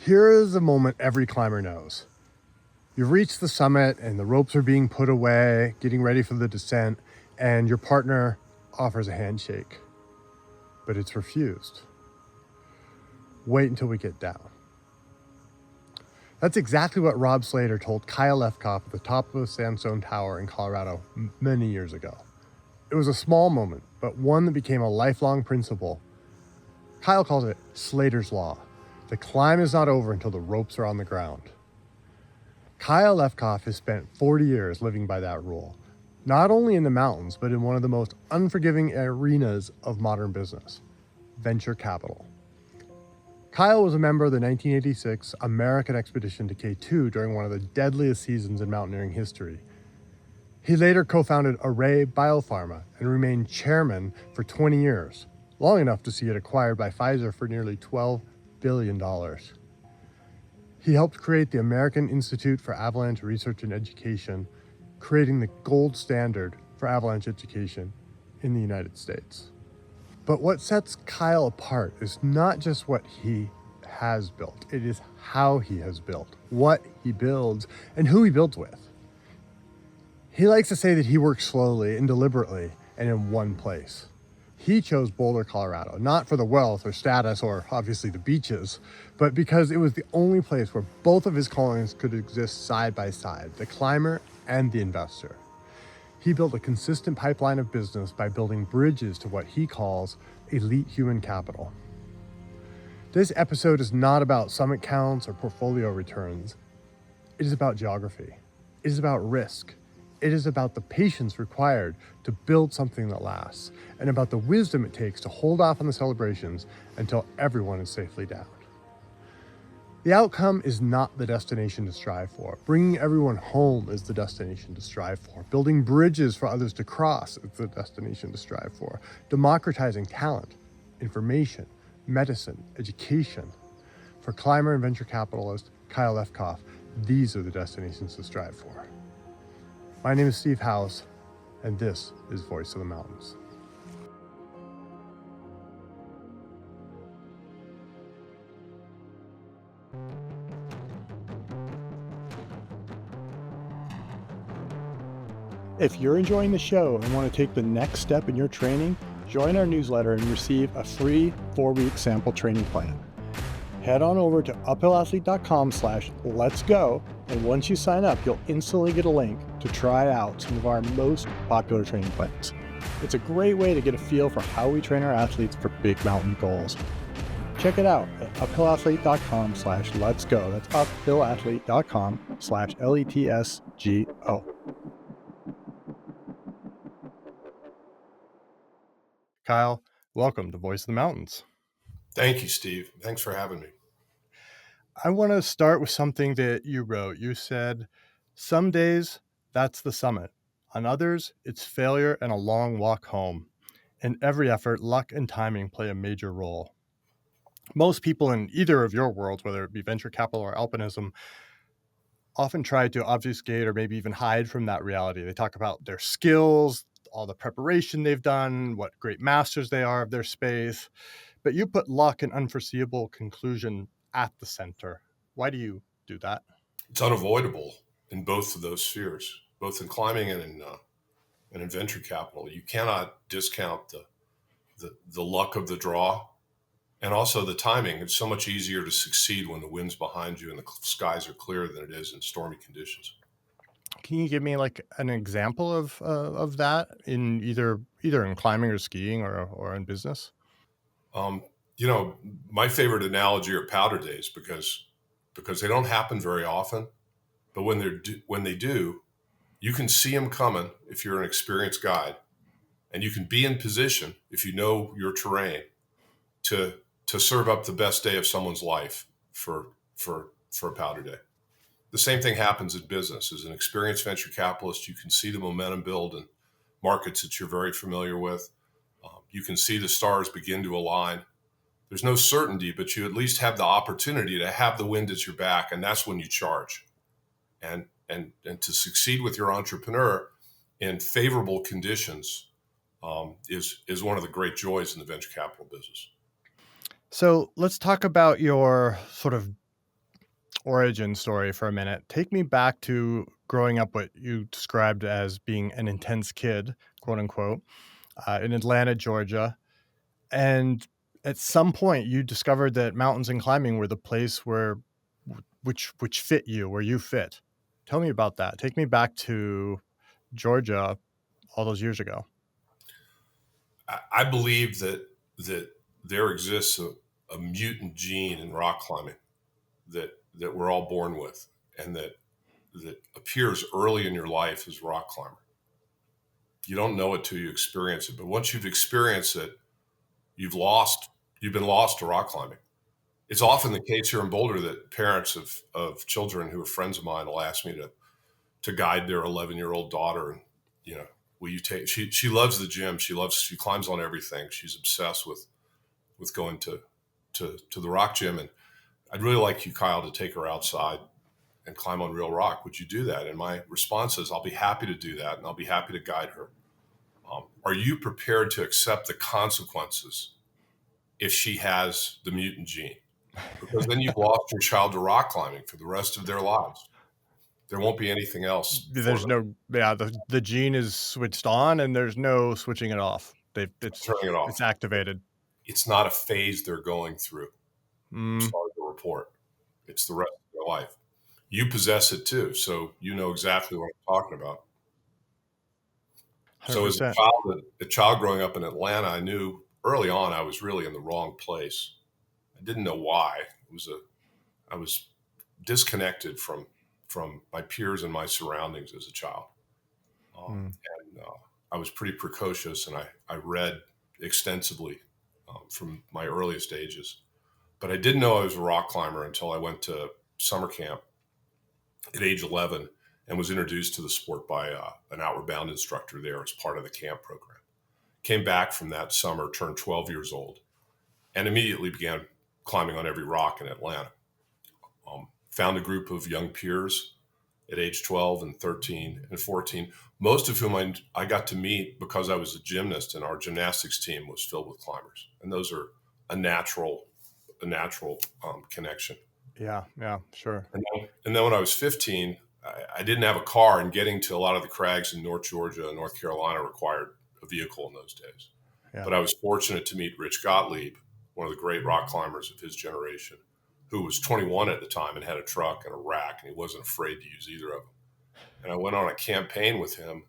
Here is a moment every climber knows. You've reached the summit and the ropes are being put away, getting ready for the descent, and your partner offers a handshake, but it's refused. Wait until we get down. That's exactly what Rob Slater told Kyle Lefkoff at the top of a sandstone tower in Colorado many years ago. It was a small moment, but one that became a lifelong principle. Kyle calls it Slater's Law. The climb is not over until the ropes are on the ground. Kyle Lefkoff has spent 40 years living by that rule, not only in the mountains, but in one of the most unforgiving arenas of modern business, venture capital. Kyle was a member of the 1986 American expedition to K2 during one of the deadliest seasons in mountaineering history. He later co-founded Array Biopharma and remained chairman for 20 years, long enough to see it acquired by Pfizer for nearly $12 billion. He helped create the American Institute for Avalanche Research and Education, creating the gold standard for avalanche education in the United States. But what sets Kyle apart is not just what he has built, it is how he has built, what he builds, and who he builds with. He likes to say that he works slowly and deliberately and in one place. He chose Boulder, Colorado, not for the wealth or status or obviously the beaches, but because it was the only place where both of his callings could exist side by side, the climber and the investor. He built a consistent pipeline of business by building bridges to what he calls elite human capital. This episode is not about summit counts or portfolio returns. It is about geography. It is about risk. It is about the patience required to build something that lasts, and about the wisdom it takes to hold off on the celebrations until everyone is safely down. The outcome is not the destination to strive for. Bringing everyone home is the destination to strive for. Building bridges for others to cross is the destination to strive for. Democratizing talent, information, medicine, education. For climber and venture capitalist Kyle Lefkoff, these are the destinations to strive for. My name is Steve House, and this is Voice of the Mountains. If you're enjoying the show and want to take the next step in your training, join our newsletter and receive a free 4-week sample training plan. Head on over to uphillathlete.com/letsgo, and once you sign up, you'll instantly get a link to try out some of our most popular training plans. It's a great way to get a feel for how we train our athletes for big mountain goals. Check it out at uphillathlete.com/letsgo. That's uphillathlete.com/LETSGO. Kyle, welcome to Voice of the Mountains. Thank you, Steve. Thanks for having me. I want to start with something that you wrote. You said, some days that's the summit. On others, it's failure and a long walk home. In every effort, luck and timing play a major role. Most people in either of your worlds, whether it be venture capital or alpinism, often try to obfuscate or maybe even hide from that reality. They talk about their skills, all the preparation they've done, what great masters they are of their space. But you put luck and unforeseeable conclusion at the center. Why do you do that? It's unavoidable in both of those spheres, both in climbing and in venture capital. You cannot discount the luck of the draw, and also the timing. It's so much easier to succeed when the wind's behind you and the skies are clear than it is in stormy conditions. Can you give me like an example of that in either in climbing or skiing or in business? My favorite analogy are powder days because they don't happen very often, but when they do, you can see them coming if you're an experienced guide, and you can be in position if you know your terrain to serve up the best day of someone's life for a powder day. The same thing happens in business. As an experienced venture capitalist, you can see the momentum build in markets that you're very familiar with. You can see the stars begin to align. There's no certainty, but you at least have the opportunity to have the wind at your back, and that's when you charge. And to succeed with your entrepreneur in favorable conditions is one of the great joys in the venture capital business. So let's talk about your sort of origin story for a minute. Take me back to growing up what you described as being an intense kid, quote unquote, in Atlanta, Georgia. And at some point you discovered that mountains and climbing were the place where which fit you, where you fit. Tell me about that. Take me back to Georgia all those years ago. I believe that there exists a mutant gene in rock climbing that we're all born with, and that appears early in your life as a rock climber. You don't know it till you experience it, but once you've experienced it, you've been lost to rock climbing. It's often the case here in Boulder that parents of children who are friends of mine will ask me to guide their 11-year-old daughter, and will you take? She loves the gym. She climbs on everything. She's obsessed with going to the rock gym, and I'd really like you, Kyle, to take her outside and climb on real rock. Would you do that? And my response is, I'll be happy to do that, and I'll be happy to guide her. Are you prepared to accept the consequences if she has the mutant gene? Because then you've lost your child to rock climbing for the rest of their lives. There won't be anything else. There's the gene is switched on and there's no switching it off. It's turning it off. It's activated. It's not a phase they're going through. Mm. Sorry to report. It's the rest of their life. You possess it too, so you know exactly what I'm talking about. 100%. So as a child growing up in Atlanta, I knew early on I was really in the wrong place. I didn't know why. I was disconnected from my peers and my surroundings as a child. And I was pretty precocious, and I read extensively from my earliest ages. But I didn't know I was a rock climber until I went to summer camp at age 11 and was introduced to the sport by an Outward Bound instructor there as part of the camp program. Came back from that summer, turned 12 years old, and immediately began climbing on every rock in Atlanta. Found a group of young peers at age 12 and 13 and 14, most of whom I got to meet because I was a gymnast, and our gymnastics team was filled with climbers. And those are a natural connection. Yeah, sure. And then when I was 15, I didn't have a car, and getting to a lot of the crags in North Georgia and North Carolina required a vehicle in those days. Yeah. But I was fortunate to meet Rich Gottlieb, one of the great rock climbers of his generation, who was 21 at the time and had a truck and a rack, and he wasn't afraid to use either of them. And I went on a campaign with him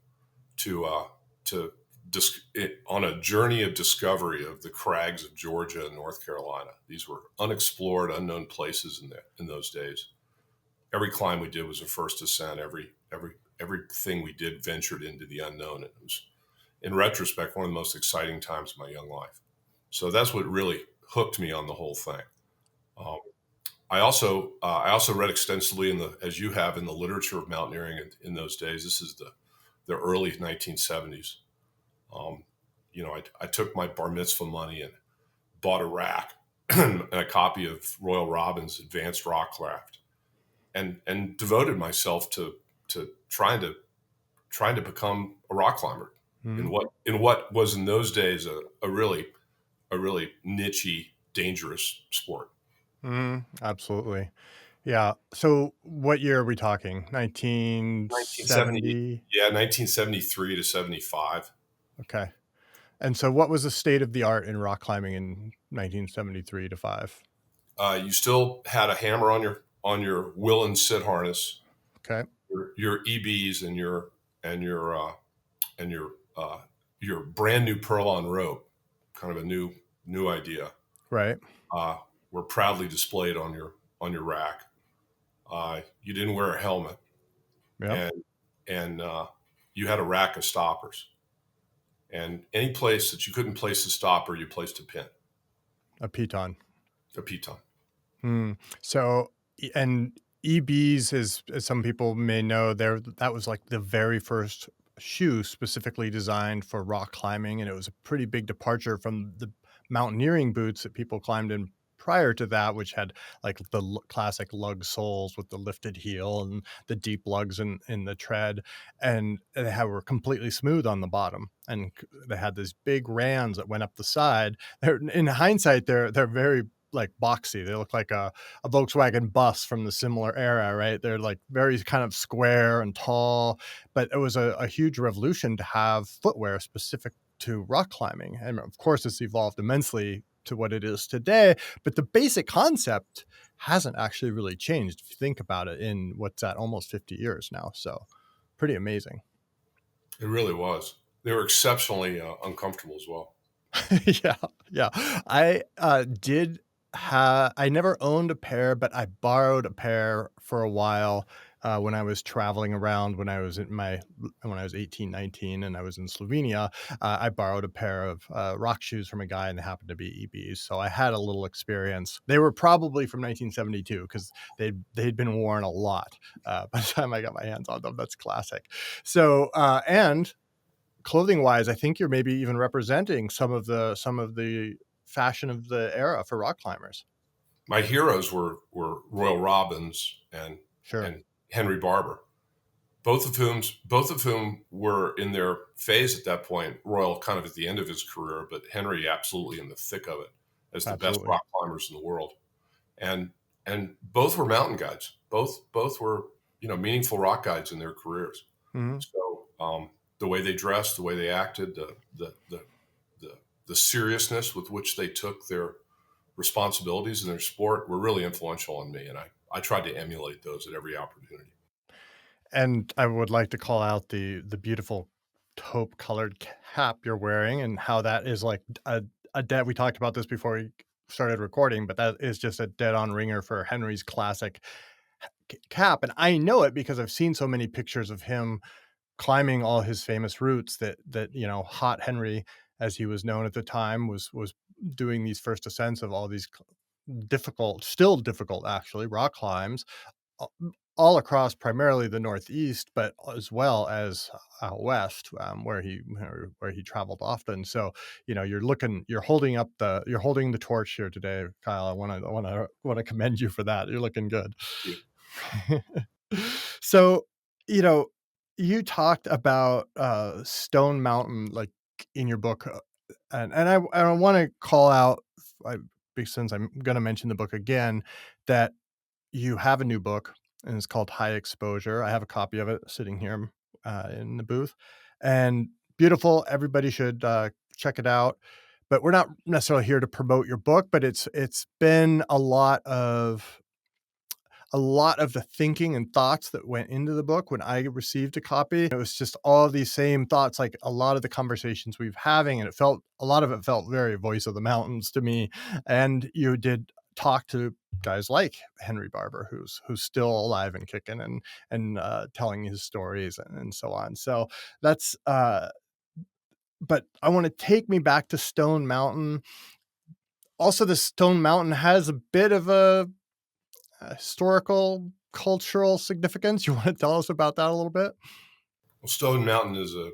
on a journey of discovery of the crags of Georgia and North Carolina. These were unexplored, unknown places in those days. Every climb we did was a first ascent. Everything we did ventured into the unknown. It was, in retrospect, one of the most exciting times of my young life. So that's what really hooked me on the whole thing. I also read extensively as you have, in the literature of mountaineering in those days. This is the early 1970s. I took my bar mitzvah money and bought a rack and a copy of Royal Robbins' Advanced Rockcraft, and devoted myself to trying to become a rock climber in what was in those days a really niche-y, dangerous sport. Absolutely. Yeah. So what year are we talking? 1970? Yeah, 1973 to 75. Okay. And so what was the state of the art in rock climbing in 1973 to 5? You still had a hammer on your Willen sit harness. Okay. Your EBs and your brand new Perlon rope, kind of a new idea. Right. Were proudly displayed on your rack. You didn't wear a helmet. Yep. And you had a rack of stoppers. And any place that you couldn't place a stopper, you placed a pin. A piton. So, and EBs, as some people may know, that was like the very first shoe specifically designed for rock climbing, and it was a pretty big departure from the mountaineering boots that people climbed in prior to that, which had like the classic lug soles with the lifted heel and the deep lugs in the tread, and they were completely smooth on the bottom, and they had these big rands that went up the side. In hindsight, they're very like boxy. They look like a Volkswagen bus from the similar era, right? They're like very kind of square and tall, but it was a huge revolution to have footwear specific to rock climbing. And of course, it's evolved immensely to what it is today, but the basic concept hasn't actually really changed if you think about it in what's that, almost 50 years now. So pretty amazing. It really was. They were exceptionally uncomfortable as well. Yeah. I never owned a pair, but I borrowed a pair for a while when I was traveling around when I was 18, 19, and I was in Slovenia. I borrowed a pair of rock shoes from a guy, and they happened to be EBs. So I had a little experience. They were probably from 1972 because they'd been worn a lot by the time I got my hands on them. That's classic. So and clothing wise, I think you're maybe even representing some of the fashion of the era for rock climbers. My heroes were Royal Robbins and Sure. and Henry Barber, both of whom were in their phase at that point. Royal kind of at the end of his career, but Henry absolutely in the thick of it as the best rock climbers in the world. And both were mountain guides. Both were meaningful rock guides in their careers. Mm-hmm. So the way they dressed, the way they acted, the seriousness with which they took their responsibilities in their sport were really influential on me, and I tried to emulate those at every opportunity. And I would like to call out the beautiful taupe colored cap you're wearing, and how that is like a dead. We talked about this before we started recording, but that is just a dead on ringer for Henry's classic cap. And I know it because I've seen so many pictures of him climbing all his famous routes that Hot Henry, as he was known at the time, was doing these first ascents of all these still difficult actually, rock climbs all across primarily the Northeast, but as well as out west, where he traveled often. So you're holding the torch here today, Kyle. I want to commend you for that. You're looking good. So you talked about Stone Mountain, like in your book, and I want to call out, since I'm going to mention the book again, that you have a new book, and it's called High Exposure. I have a copy of it sitting here in the booth, and beautiful. Everybody should check it out. But we're not necessarily here to promote your book, but it's been a lot of the thinking and thoughts that went into the book when I received a copy. It was just all these same thoughts, like a lot of the conversations we've having, and a lot of it felt very Voice of the Mountains to me. And you did talk to guys like Henry Barber, who's still alive and kicking and telling his stories and so on. So that's but I want to take me back to Stone Mountain. Also, the Stone Mountain has a bit of a historical, cultural significance. You want to tell us about that a little bit? Well, Stone Mountain is a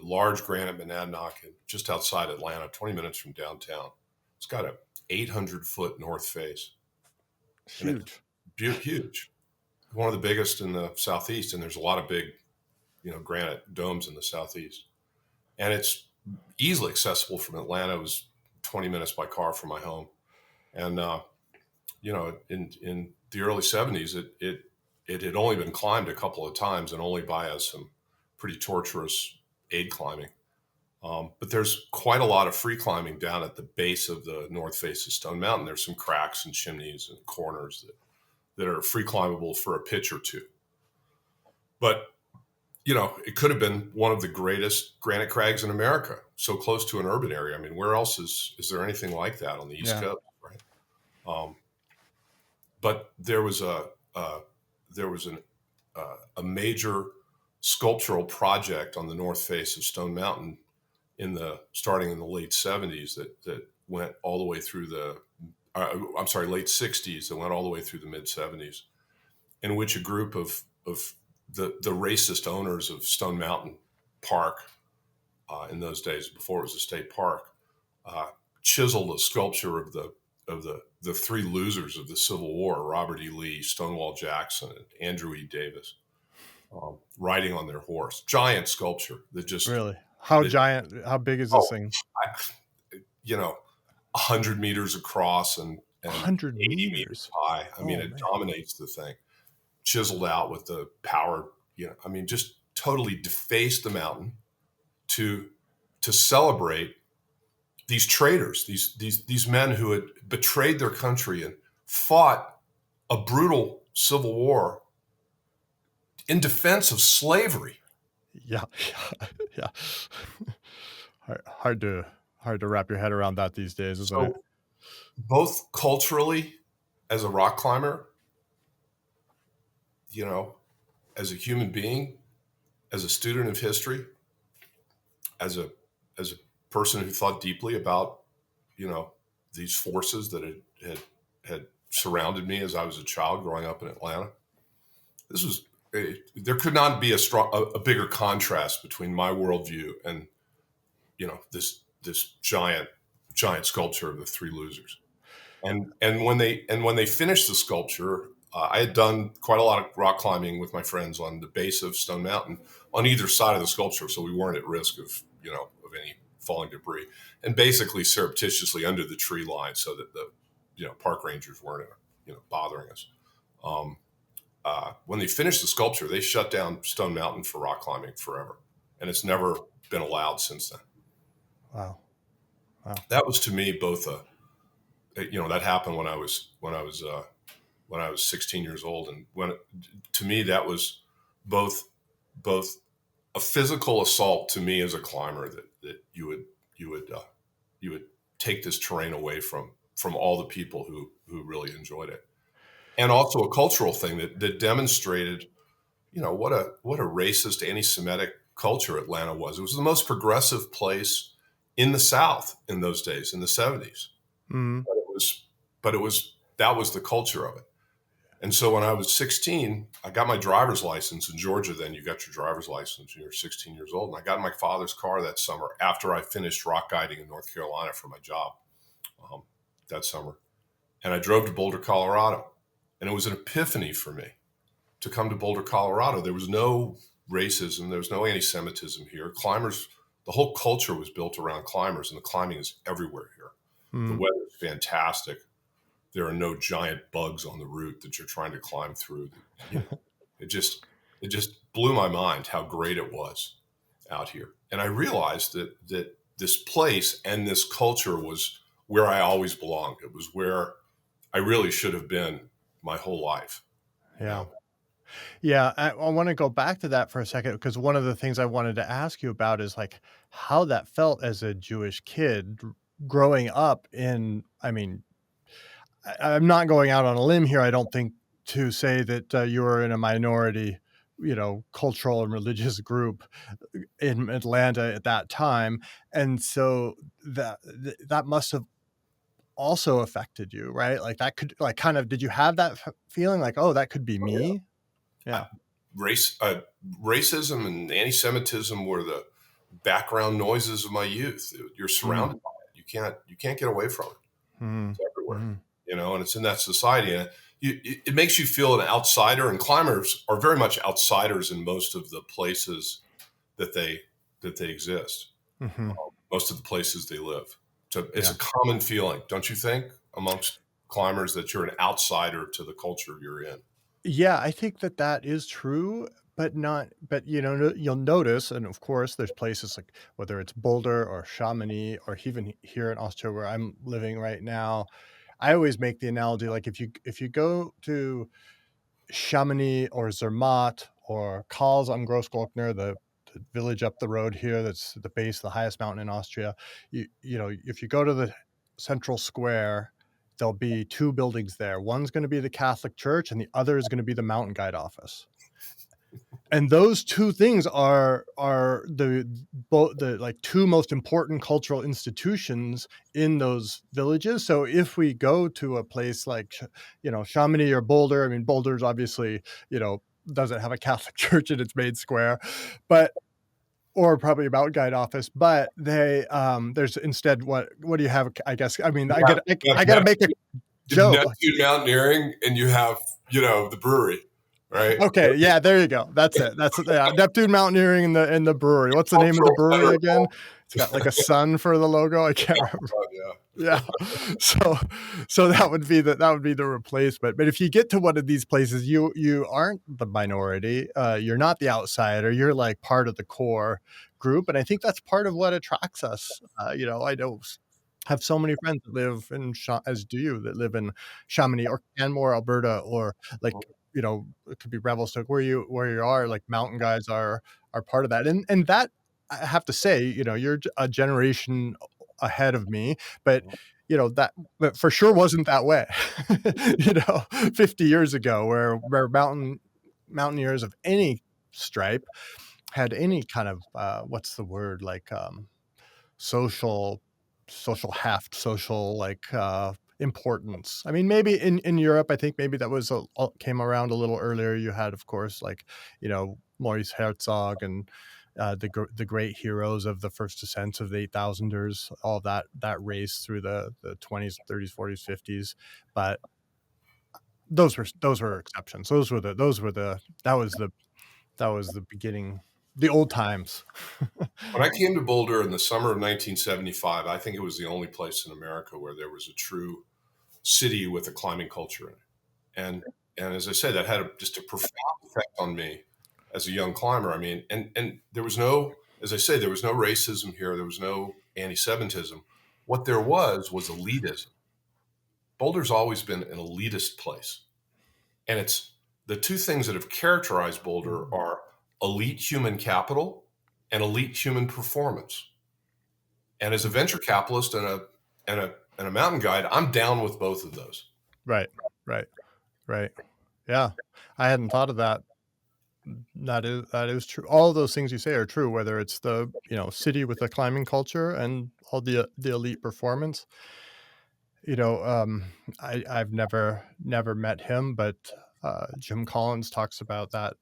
large granite monadnock just outside Atlanta, 20 minutes from downtown. It's got a 800-foot north face. Huge. Huge. One of the biggest in the Southeast, and there's a lot of big, granite domes in the Southeast. And it's easily accessible from Atlanta. It was 20 minutes by car from my home. And, in the early 70s, it had only been climbed a couple of times, and only by some pretty torturous aid climbing. But there's quite a lot of free climbing down at the base of the north face of Stone Mountain. There's some cracks and chimneys and corners that are free climbable for a pitch or two. But, it could have been one of the greatest granite crags in America, so close to an urban area. I mean, where else is there anything like that on the East Coast, right? But there was a major sculptural project on the north face of Stone Mountain starting in the late 70s that went all the way through late 60s that went all the way through the mid 70s, in which a group of the racist owners of Stone Mountain Park in those days, before it was a state park, chiseled a sculpture of the three losers of the Civil War: Robert E. Lee, Stonewall Jackson, and Andrew E. Davis, riding on their horse. Giant sculpture that just really. How big is this thing? 100 meters across and and 100 80 meters meters. high. I mean, Oh, it man. dominates the thing, chiseled out with the power, I mean, just totally defaced the mountain to celebrate these traitors, these men who had betrayed their country and fought a brutal civil war in defense of slavery. Yeah. Yeah. Hard to wrap your head around that these days, isn't it? So both culturally, as a rock climber, as a human being, as a student of history, as a person who thought deeply about, these forces that had surrounded me as I was a child growing up in Atlanta. There could not be a bigger contrast between my worldview and, this giant sculpture of the three losers. And when they finished the sculpture, I had done quite a lot of rock climbing with my friends on the base of Stone Mountain on either side of the sculpture, so we weren't at risk of any falling debris, and basically surreptitiously under the tree line so that the park rangers weren't bothering us. When they finished the sculpture, they shut down Stone Mountain for rock climbing forever, and it's never been allowed since then. Wow. That was to me both that happened when I was 16 years old, and to me that was both a physical assault to me as a climber that you would take this terrain away from all the people who really enjoyed it, and also a cultural thing that demonstrated what a racist, anti-Semitic culture Atlanta was. It was the most progressive place in the South in those days, in the 70s. Mm-hmm. But that was the culture of it. And so when I was 16, I got my driver's license in Georgia. Then you got your driver's license when you're 16 years old. And I got in my father's car that summer after I finished rock guiding in North Carolina for my job that summer. And I drove to Boulder, Colorado. And it was an epiphany for me to come to Boulder, Colorado. There was no racism. There was no anti-Semitism here. Climbers, the whole culture was built around climbers, and the climbing is everywhere here. Mm. The weather is fantastic. There are no giant bugs on the route that you're trying to climb through. It just blew my mind how great it was out here. And I realized that this place and this culture was where I always belonged. It was where I really should have been my whole life. Yeah. Yeah. I want to go back to that for a second, because one of the things I wanted to ask you about is like how that felt as a Jewish kid growing up in, I'm not going out on a limb here, I don't think, to say that you were in a minority, cultural and religious group in Atlanta at that time. And so that must have also affected you, right? Like that could did you have that feeling like, oh, that could be me? Yeah. Racism and anti-Semitism were the background noises of my youth. You're surrounded by it. You can't get away from it. It's everywhere, and it's in that society. And it makes you feel an outsider, and climbers are very much outsiders in most of the places that they exist, most of the places they live. So it's a common feeling, don't you think, amongst climbers, that you're an outsider to the culture you're in? Yeah, I think that is true, but you'll notice, and of course there's places like whether it's Boulder or Chamonix or even here in Austria where I'm living right now, I always make the analogy, like if you go to Chamonix or Zermatt or Karls am Großglockner, the village up the road here that's the base of the highest mountain in Austria, if you go to the central square, there'll be two buildings there. One's going to be the Catholic Church and the other is going to be the mountain guide office. And those two things are the like two most important cultural institutions in those villages. So if we go to a place like, Chamonix or Boulder, Boulder's obviously, doesn't have a Catholic church in its main square, or probably a mountain guide office, but they there's instead what do you have? I guess I got to make a joke. Neptune Mountaineering, and you have the brewery, right? Okay, yeah, there you go. That's it. Neptune Mountaineering and the brewery. What's the name of the brewery again? It's got like a sun for the logo. I can't remember. Yeah. So that would be the replacement. But if you get to one of these places, you aren't the minority. You're not the outsider. You're like part of the core group. And I think that's part of what attracts us. I don't have so many friends that live as do you, that live in Chamonix or Canmore, Alberta, or like, it could be Revelstoke, where you are, like mountain guys are part of that. And that, I have to say, you're a generation ahead of me, but that but for sure wasn't that way, 50 years ago, where mountaineers of any stripe had any kind of what's the word, like social social heft, social, like importance. I mean, maybe in Europe, I think maybe that was came around a little earlier. You had, of course, like Maurice Herzog and the great heroes of the first ascents of the 8,000ers, all that race through the 20s, 30s, 40s, 50s. But those were exceptions. That was the beginning, the old times. When I came to Boulder in the summer of 1975, I think it was the only place in America where there was a true city with a climbing culture in it. And as I say, that had just a profound effect on me as a young climber. I mean, and there was no, as I say, there was no racism here. There was no anti-Semitism. What there was elitism. Boulder's always been an elitist place. And it's the two things that have characterized Boulder are elite human capital and elite human performance. And as a venture capitalist and a mountain guide, I'm down with both of those. Right. Yeah. I hadn't thought of that. That is true. All of those things you say are true, whether it's the, city with a climbing culture and all the elite performance. I've never met him, but Jim Collins talks about that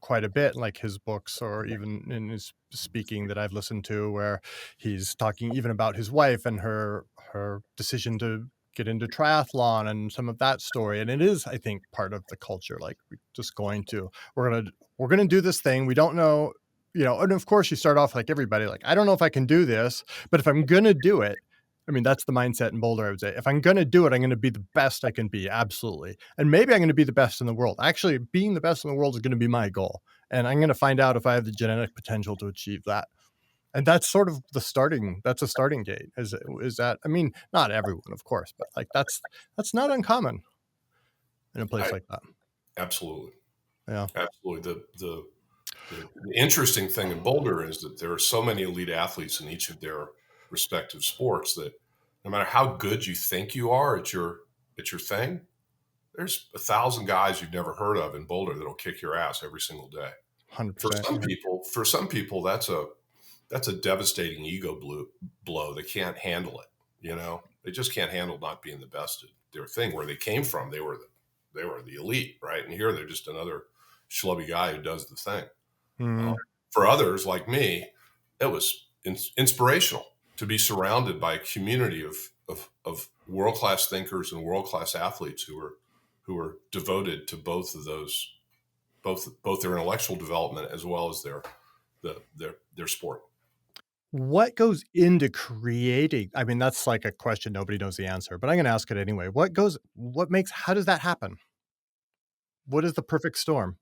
quite a bit, like his books, or even in his speaking that I've listened to, where he's talking even about his wife and her decision to get into triathlon and some of that story. And it is, I think, part of the culture. Like, we're gonna do this thing. We don't know, and of course you start off like everybody, like, I don't know if I can do this, but if I'm gonna do it, I mean, that's the mindset in Boulder, I would say. If I'm going to do it, I'm going to be the best I can be. Absolutely. And maybe I'm going to be the best in the world. Actually, being the best in the world is going to be my goal. And I'm going to find out if I have the genetic potential to achieve that. And that's sort of that's a starting gate. Is that, I mean, not everyone, of course, but like that's not uncommon in a place like that. Absolutely. Yeah. Absolutely. The interesting thing in Boulder is that there are so many elite athletes in each of their respective sports that no matter how good you think you are at your thing, there's 1,000 guys you've never heard of in Boulder that'll kick your ass every single day. 100%. For some people, that's a devastating ego blow. They can't handle it. They just can't handle not being the best at their thing. Where they came from, they were the elite, right? And here they're just another schlubby guy who does the thing. For others like me, it was inspirational to be surrounded by a community of world-class thinkers and world-class athletes who are devoted to both of those, both their intellectual development as well as their sport. What goes into creating? I mean, that's like a question nobody knows the answer, but I'm going to ask it anyway. How does that happen? What is the perfect storm?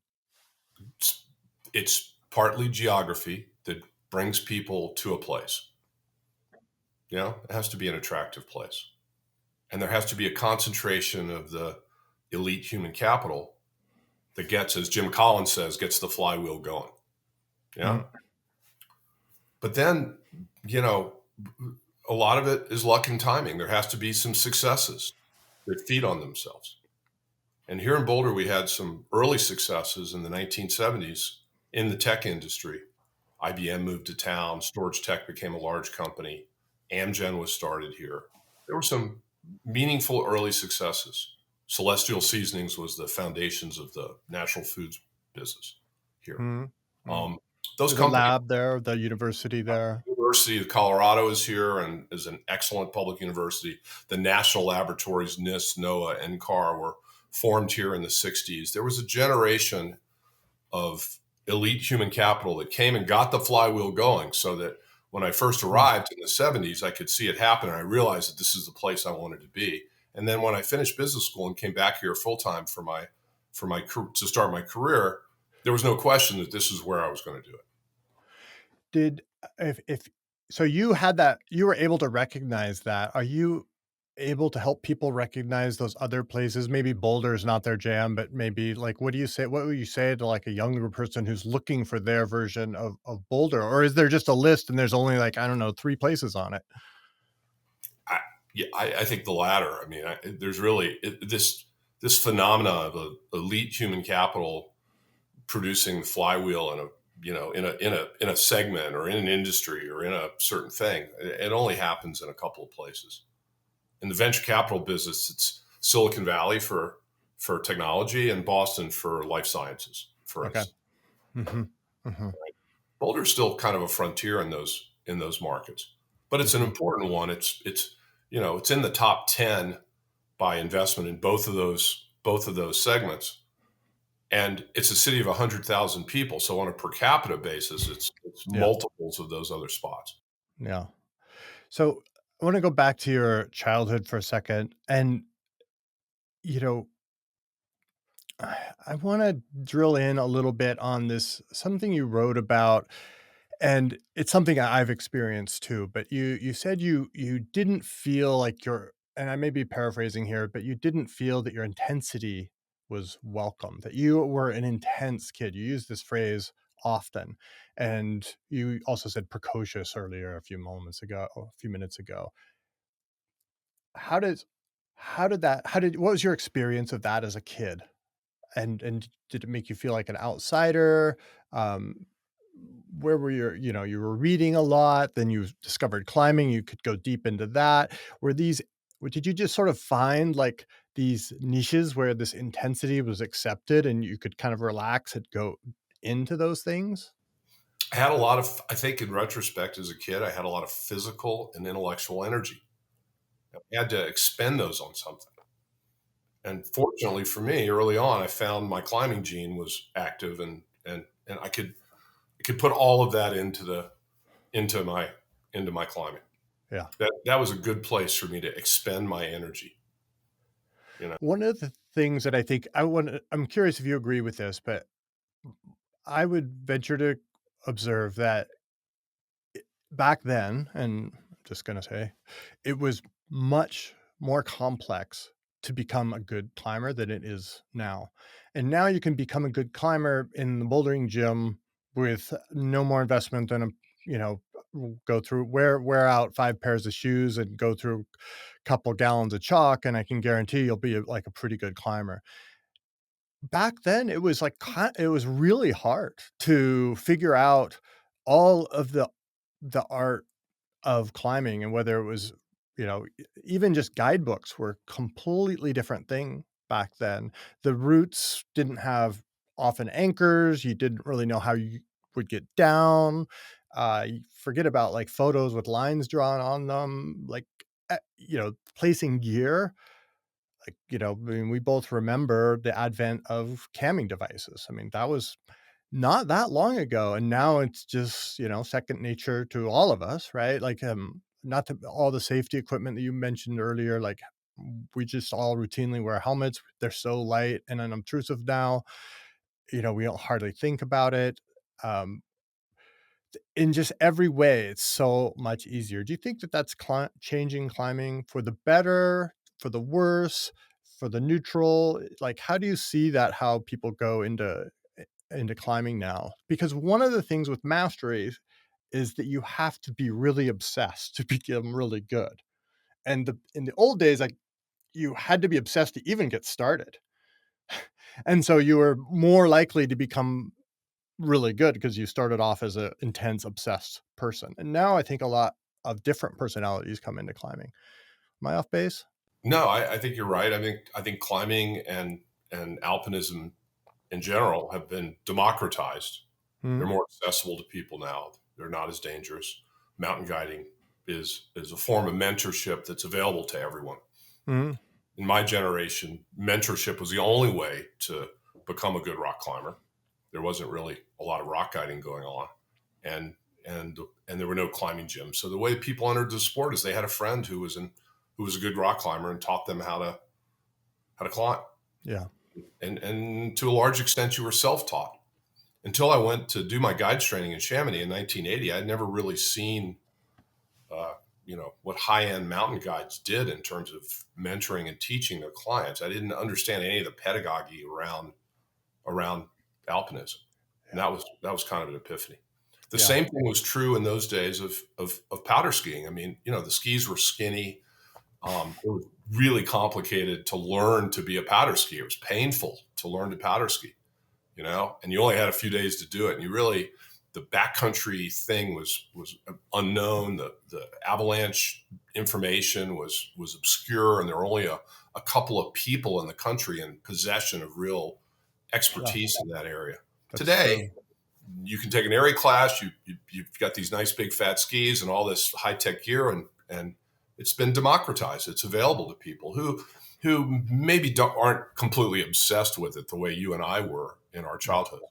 It's partly geography that brings people to a place. It has to be an attractive place. And there has to be a concentration of the elite human capital that gets, as Jim Collins says, gets the flywheel going. Yeah. But then, a lot of it is luck and timing. There has to be some successes that feed on themselves. And here in Boulder, we had some early successes in the 1970s in the tech industry. IBM moved to town. Storage Tech became a large company. Amgen was started here. There were some meaningful early successes. Celestial Seasonings was the foundations of the natural foods business here. Those companies, lab there, the university there. University of Colorado is here and is an excellent public university. The national laboratories, NIST, NOAA, NCAR, were formed here in the 60s. There was a generation of elite human capital that came and got the flywheel going so that when I first arrived in the 70s, I could see it happen. And I realized that this is the place I wanted to be. And then when I finished business school and came back here full time to start my career, there was no question that this is where I was going to do it. If so, you had that, you were able to recognize that. Are you able to help people recognize those other places? Maybe Boulder is not their jam, but maybe like, what would you say to like a younger person who's looking for their version of Boulder? Or is there just a list and there's only like, I don't know, 3 places on it? I think the latter. I mean, there's really this phenomena of elite human capital producing the flywheel in a segment or in an industry or in a certain thing. It only happens in a couple of places. In the venture capital business, it's Silicon Valley for technology and Boston for life sciences, for instance. Mm-hmm. Mm-hmm. Boulder's still kind of a frontier in those markets, but it's an important one. It's in the top 10 by investment in both of those segments. And it's a city of 100,000 people. So on a per capita basis, it's multiples of those other spots. Yeah. So I want to go back to your childhood for a second. And, I want to drill in a little bit on this, something you wrote about, and it's something I've experienced too, but you said you didn't feel like and I may be paraphrasing here, but you didn't feel that your intensity was welcome, that you were an intense kid. You use this phrase often. And you also said precocious earlier a few minutes ago. What was your experience of that as a kid? And did it make you feel like an outsider? Um, where were you were reading a lot, then you discovered climbing, you could go deep into that. Did you just sort of find like these niches where this intensity was accepted and you could kind of relax and go into those things? I think in retrospect, as a kid, I had a lot of physical and intellectual energy. I had to expend those on something. And fortunately for me, early on, I found my climbing gene was active, and I could put all of that into my climbing. Yeah. That was a good place for me to expend my energy. One of the things that I think I'm curious if you agree with this, but I would venture to observe that back then, and I'm just going to say, it was much more complex to become a good climber than it is now. And now you can become a good climber in the bouldering gym with no more investment than go through wear out 5 pairs of shoes and go through a couple gallons of chalk, and I can guarantee you'll be like a pretty good climber. Back then, it was it was really hard to figure out all of the art of climbing, and whether it was, even just guidebooks were completely different thing back then. The routes didn't have often anchors. You didn't really know how you would get down. You forget about like photos with lines drawn on them, like, placing gear. Like, I mean, we both remember the advent of camming devices. I mean, that was not that long ago, and now it's just, second nature to all of us, right? Like, not to all the safety equipment that you mentioned earlier, like we just all routinely wear helmets. They're so light and unobtrusive now. We don't hardly think about it. Um, in just every way, it's so much easier. Do you think that that's changing climbing for the better, for the worse, for the neutral? Like, how do you see that, how people go into climbing now? Because one of the things with mastery is that you have to be really obsessed to become really good. And in the old days, like, you had to be obsessed to even get started. And so you were more likely to become really good because you started off as an intense, obsessed person. And now I think a lot of different personalities come into climbing. Am I off base? No, I think you're right. I think climbing and alpinism in general have been democratized. They're more accessible to people now. They're not as dangerous. Mountain guiding is a form of mentorship that's available to everyone. Mm-hmm. In my generation, mentorship was the only way to become a good rock climber. There wasn't really a lot of rock guiding going on. And and there were no climbing gyms. So the way people entered the sport is they had a friend who was a good rock climber and taught them how to climb. Yeah. And to a large extent, you were self-taught. Until I went to do my guides training in Chamonix in 1980, I'd never really seen, what high-end mountain guides did in terms of mentoring and teaching their clients. I didn't understand any of the pedagogy around alpinism. And that was kind of an epiphany. The same thing was true in those days of powder skiing. I mean, the skis were skinny. It was really complicated to learn to be a powder skier. It was painful to learn to powder ski, and you only had a few days to do it. And the backcountry thing was unknown. The avalanche information was obscure, and there were only a couple of people in the country in possession of real expertise in that area. That's Today, you can take an AIARE class. You've got these nice big fat skis and all this high tech gear, and it's been democratized. It's available to people who maybe aren't completely obsessed with it the way you and I were in our childhood.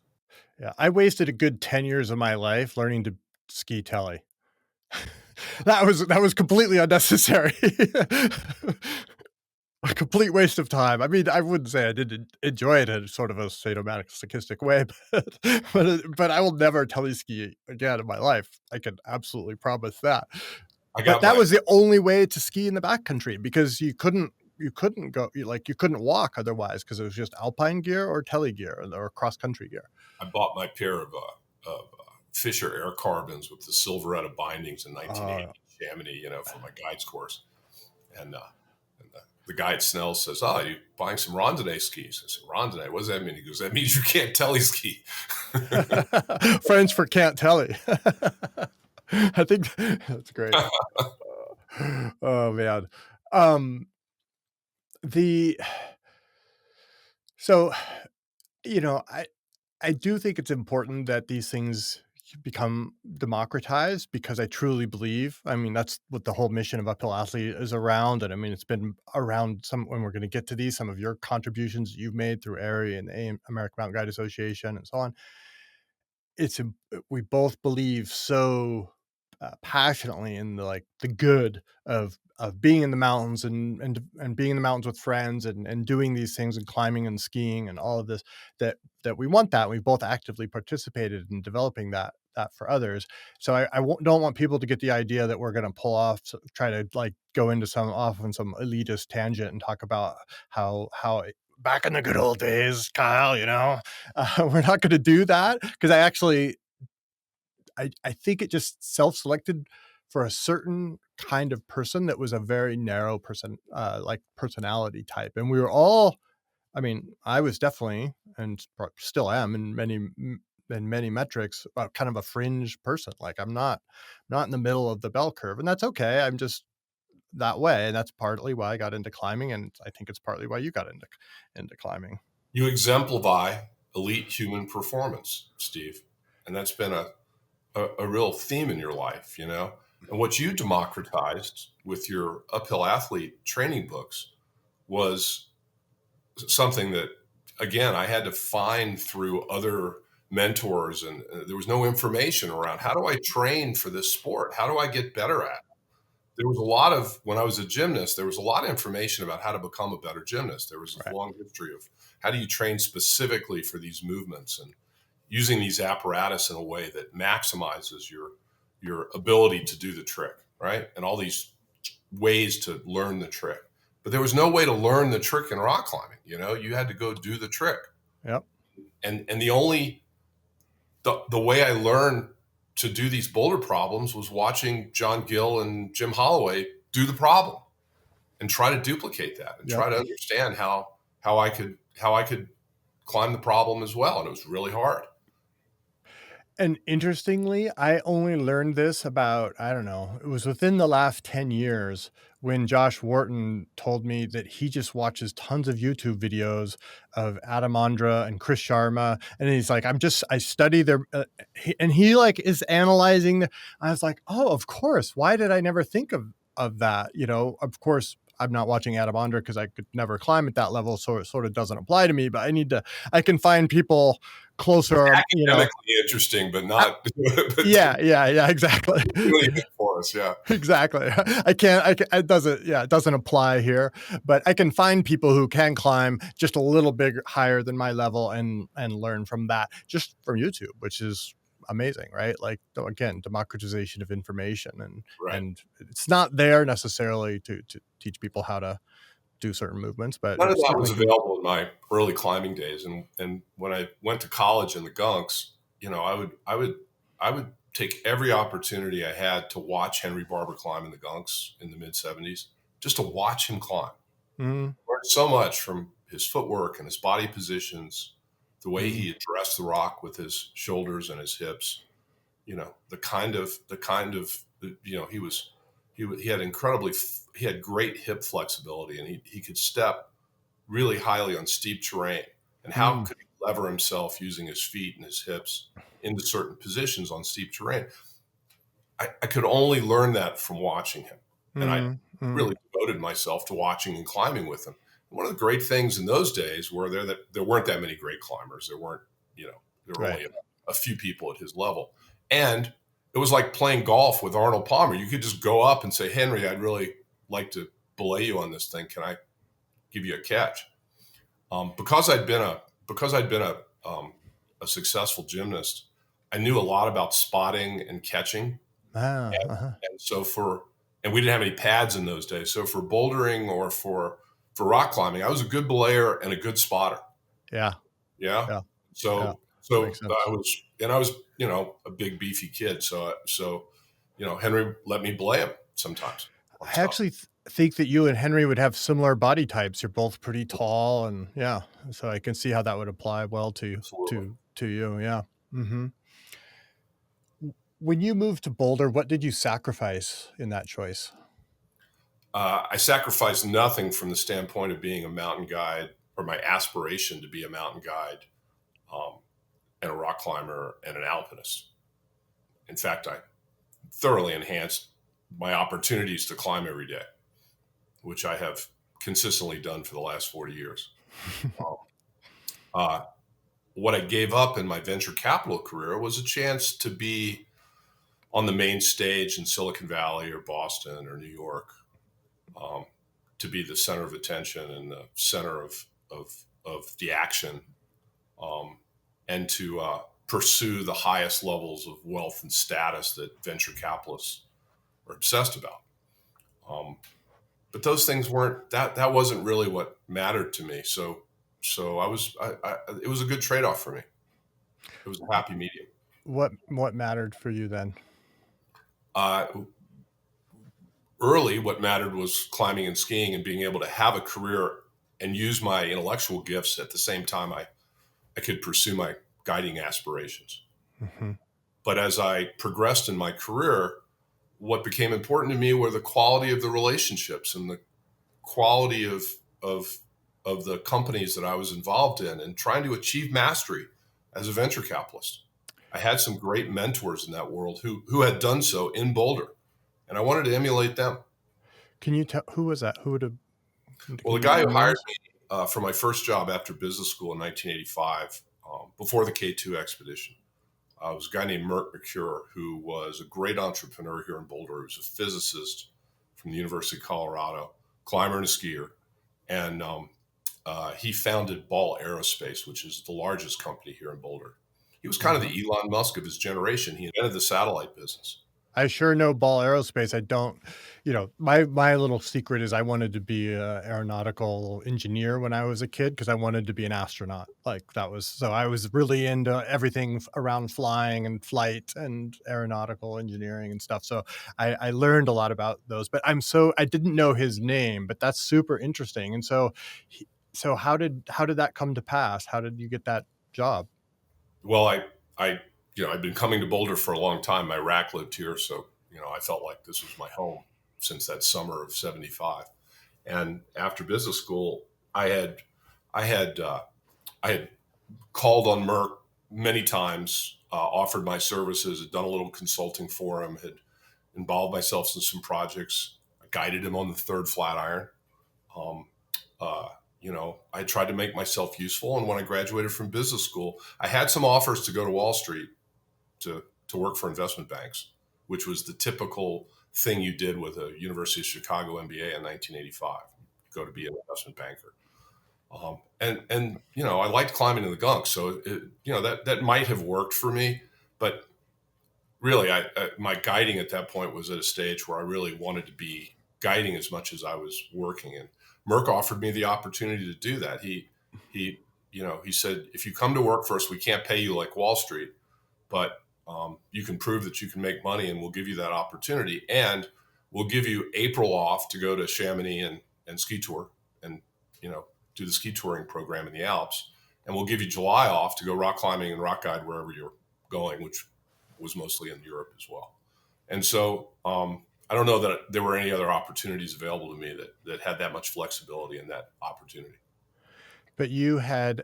Yeah, I wasted a good 10 years of my life learning to ski telly. That was completely unnecessary. A complete waste of time. I mean, I wouldn't say I didn't enjoy it in sort of a sadomasochistic way, but I will never teleski again in my life. I can absolutely promise that. But that was the only way to ski in the backcountry, because you couldn't go, you couldn't walk otherwise, because it was just alpine gear or tele gear or cross country gear. I bought my pair of Fisher Air Carbons with the Silveretta bindings in 1980 Chamonix, for my guides course. And the guide Snell says, "Oh, you buying some randonnée skis?" I said, "Randonnée? What does that mean?" He goes, "That means you can't tele ski." French for can't telly. I think that's great. Oh man. I do think it's important that these things become democratized, because I truly believe, I mean, that's what the whole mission of Uphill Athlete is around. And I mean, it's been around when we're going to get to these, some of your contributions you've made through AIARE and the American Mountain Guide Association and so on. We both believe so passionately in the good of being in the mountains and being in the mountains with friends and doing these things and climbing and skiing and all of this, that we want that. We've both actively participated in developing that for others. So I don't want people to get the idea that we're going to try to go into some elitist tangent and talk about how back in the good old days, Kyle, we're not going to do that, because I think it just self-selected for a certain kind of person that was a very narrow personality type. And we were all, I mean, I was definitely, and still am in many metrics, kind of a fringe person. I'm not in the middle of the bell curve, and that's okay. I'm just that way. And that's partly why I got into climbing. And I think it's partly why you got into climbing. You exemplify elite human performance, Steve. And that's been a real theme in your life, and what you democratized with your Uphill Athlete training books was something that, again, I had to find through other mentors, and there was no information around how do I train for this sport? How do I get better at it? There was when I was a gymnast, there was a lot of information about how to become a better gymnast. There was a long history of how do you train specifically for these movements and using these apparatus in a way that maximizes your ability to do the trick, right? And all these ways to learn the trick. But there was no way to learn the trick in rock climbing. You had to go do the trick. Yep. And the way I learned to do these boulder problems was watching John Gill and Jim Holloway do the problem and try to duplicate that and try to understand how I could climb the problem as well. And it was really hard. And interestingly, I only learned this about, I don't know, it was within the last 10 years when Josh Wharton told me that he just watches tons of YouTube videos of Adam Ondra and Chris Sharma. And he's like, I study their, and he is analyzing. I was like, oh, of course. Why did I never think of that? Of course, I'm not watching Adam Onder because I could never climb at that level, so it sort of doesn't apply to me. But I can find people closer, academically interesting, but not. But yeah, exactly. really good for us, yeah. Exactly. It doesn't apply here, but I can find people who can climb just a little bit higher than my level and learn from that just from YouTube, which is amazing, right? Like, again, democratization of information, and it's not there necessarily to teach people how to do certain movements, but none of that was available in my early climbing days. And when I went to college in the Gunks, I would take every opportunity I had to watch Henry Barber climb in the Gunks in the mid-70s, just to watch him climb. Learned so much from his footwork and his body positions, the way he addressed the rock with his shoulders and his hips. He had great hip flexibility, and he could step really highly on steep terrain. And how could he lever himself using his feet and his hips into certain positions on steep terrain? I could only learn that from watching him. And I really devoted myself to watching and climbing with him. One of the great things in those days were that there weren't that many great climbers. There were only a few people at his level. And it was like playing golf with Arnold Palmer. You could just go up and say, Henry, I'd really like to belay you on this thing. Can I give you a catch? Because I'd been a successful gymnast, I knew a lot about spotting and catching. And so and we didn't have any pads in those days. So for bouldering or for rock climbing, I was a good belayer and a good spotter. Yeah. So I was a big beefy kid. So Henry let me belay him sometimes. I actually think that you and Henry would have similar body types. You're both pretty tall, and so I can see how that would apply well to you. Yeah. Mm-hmm. When you moved to Boulder, what did you sacrifice in that choice? I sacrificed nothing from the standpoint of being a mountain guide, or my aspiration to be a mountain guide, and a rock climber and an alpinist. In fact, I thoroughly enhanced my opportunities to climb every day, which I have consistently done for the last 40 years. What I gave up in my venture capital career was a chance to be on the main stage in Silicon Valley or Boston or New York, to be the center of attention and the center of the action, and to pursue the highest levels of wealth and status that venture capitalists are obsessed about. But those things that wasn't really what mattered to me. So it was a good trade-off for me. It was a happy medium. What mattered for you then? Early, what mattered was climbing and skiing and being able to have a career and use my intellectual gifts at the same time I could pursue my guiding aspirations. Mm-hmm. But as I progressed in my career, what became important to me were the quality of the relationships and the quality of the companies that I was involved in, and trying to achieve mastery as a venture capitalist. I had some great mentors in that world who had done so in Boulder, and I wanted to emulate them. Can you tell who was that? Who would have? Well, the guy who hired me for my first job after business school in 1985, before the K2 expedition, was a guy named Mert McCure, who was a great entrepreneur here in Boulder. He was a physicist from the University of Colorado, climber and a skier. And he founded Ball Aerospace, which is the largest company here in Boulder. He was kind of the Elon Musk of his generation. He invented the satellite business. I sure know Ball Aerospace. I don't, my little secret is I wanted to be an aeronautical engineer when I was a kid because I wanted to be an astronaut. So I was really into everything around flying and flight and aeronautical engineering and stuff. So I learned a lot about those, but I didn't know his name, but that's super interesting. And so how did that come to pass? How did you get that job? Well, I've been coming to Boulder for a long time. My rack lived here, so I felt like this was my home since that summer of '75. And after business school, I had called on Merck many times, offered my services, had done a little consulting for him, had involved myself in some projects. I guided him on the third Flatiron. I tried to make myself useful. And when I graduated from business school, I had some offers to go to Wall Street to work for investment banks, which was the typical thing you did with a University of Chicago MBA in 1985, go to be an investment banker. I liked climbing in the gunk. So, that might have worked for me, but really my guiding at that point was at a stage where I really wanted to be guiding as much as I was working. And Merck offered me the opportunity to do that. He said, if you come to work for us, we can't pay you like Wall Street, but you can prove that you can make money, and we'll give you that opportunity. And we'll give you April off to go to Chamonix and ski tour and, do the ski touring program in the Alps. And we'll give you July off to go rock climbing and rock guide wherever you're going, which was mostly in Europe as well. And so I don't know that there were any other opportunities available to me that had that much flexibility in that opportunity. But you had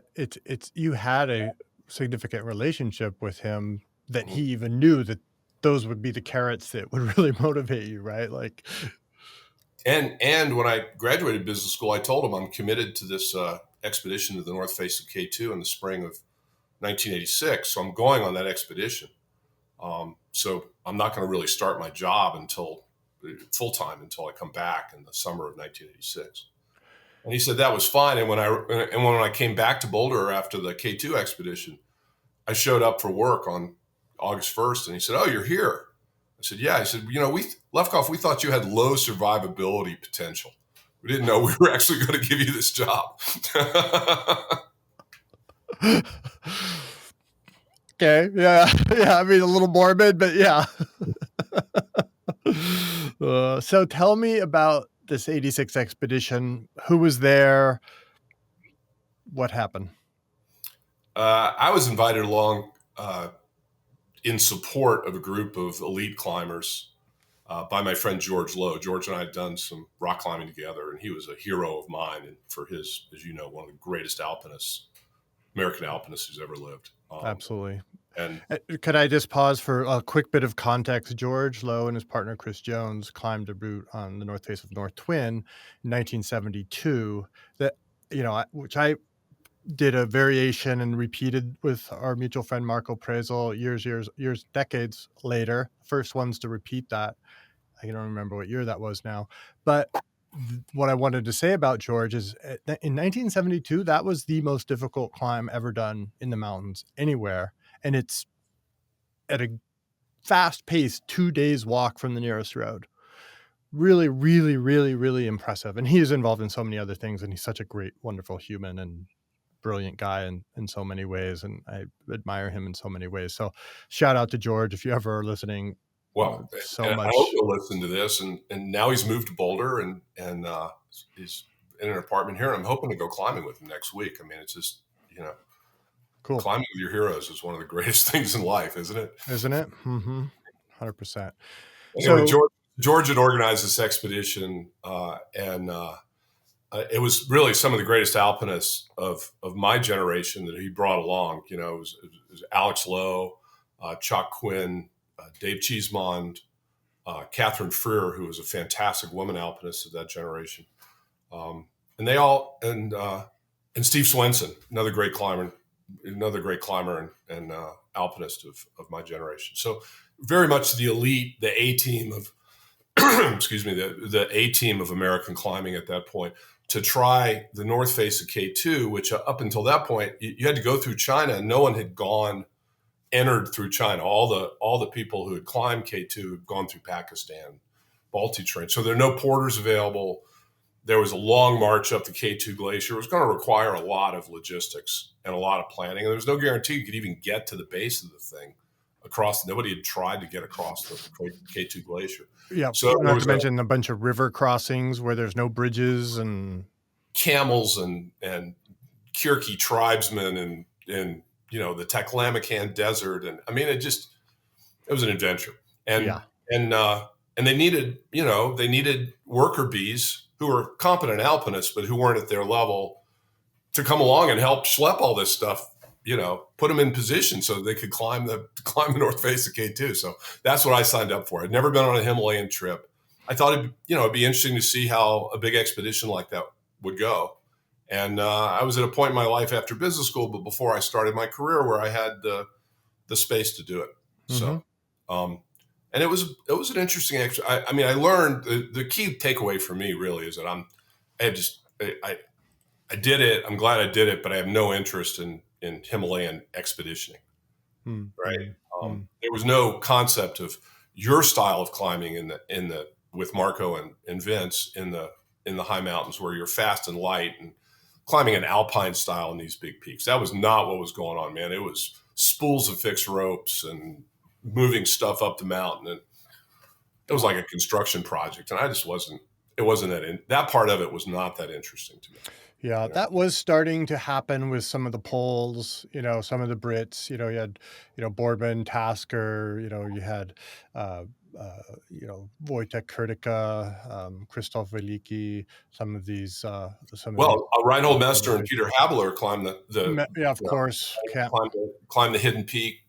you had a significant relationship with him that he even knew that those would be the carrots that would really motivate you, right? Like, and when I graduated business school, I told him I'm committed to this expedition to the North Face of K2 in the spring of 1986. So I'm going on that expedition. So I'm not going to really start my job until full time until I come back in the summer of 1986. And he said that was fine. And when I came back to Boulder after the K2 expedition, I showed up for work on August 1st, and he said, "Oh, you're here." I said, "Yeah." He said, Lefkoff, we thought you had low survivability potential. We didn't know we were actually going to give you this job. Okay. Yeah. Yeah. I mean, a little morbid, but yeah. So tell me about this 86 expedition. Who was there? What happened? I was invited along in support of a group of elite climbers by my friend George Lowe. George and I had done some rock climbing together, and he was a hero of mine and for his, as you know, one of the greatest alpinists, American alpinists who's ever lived. Absolutely. And could I just pause for a quick bit of context? George Lowe and his partner Chris Jones climbed a route on the north face of North Twin in 1972 that, which I did a variation and repeated with our mutual friend Marco Prezel years, decades later. First ones to repeat that. I don't remember what year that was now. But what I wanted to say about George is in 1972, that was the most difficult climb ever done in the mountains anywhere. And it's at a fast pace, 2 days walk from the nearest road. Really, really, really, really impressive. And he is involved in so many other things. And he's such a great, wonderful human and brilliant guy in so many ways. And I admire him in so many ways. So shout out to George if you ever are listening. Well, so and much. I hope you'll listen to this. And now he's moved to Boulder and he's in an apartment here. And I'm hoping to go climbing with him next week. I mean, it's just, cool. Climbing with your heroes is one of the greatest things in life, isn't it? Isn't it? 100%. Anyway, George had organized this expedition, and it was really some of the greatest alpinists of my generation that he brought along. It was Alex Lowe, Chuck Quinn, Dave Cheesemond, Catherine Freer, who was a fantastic woman alpinist of that generation, and they all and Steve Swenson, another great climber and alpinist of my generation. So very much the elite, the A team of, the A team of American climbing at that point, to try the North Face of K2, which up until that point, you had to go through China, and no one had entered through China. All the people who had climbed K2 had gone through Pakistan, Balti Trench. So there are no porters available. There was a long march up the K2 glacier. It was going to require a lot of logistics and a lot of planning. And there was no guarantee you could even get to the base of the thing across. Nobody had tried to get across the K2 glacier. Yeah. So not to mention a bunch of river crossings where there's no bridges and camels and Kirki tribesmen and the Taklamakan desert. And I mean, it was an adventure. And they needed worker bees who were competent alpinists, but who weren't at their level, to come along and help schlep all this stuff, put them in position so they could climb the North Face of K2. So that's what I signed up for. I'd never been on a Himalayan trip. I thought it'd be interesting to see how a big expedition like that would go. And I was at a point in my life after business school, but before I started my career, where I had the space to do it. Mm-hmm. So, and it was an interesting. I mean, I learned the key takeaway for me really is that I did it. I'm glad I did it, but I have no interest in Himalayan expeditioning. Mm-hmm. Right. Mm-hmm. There was no concept of your style of climbing in the with Marco and Vince in the high mountains where you're fast and light and climbing an alpine style in these big peaks. That was not what was going on, man. It was spools of fixed ropes and moving stuff up the mountain, and it was like a construction project. And I just wasn't. It wasn't that part of it was not that interesting to me. Yeah, that was starting to happen with some of the Poles, some of the Brits. You had, Boardman, Tasker. You had, uh, Wojtek Kurtyka, Krzysztof Weliki. Some of these, Well, Reinhold Mester and Peter Habeler climbed yeah, of course, climbed the hidden peak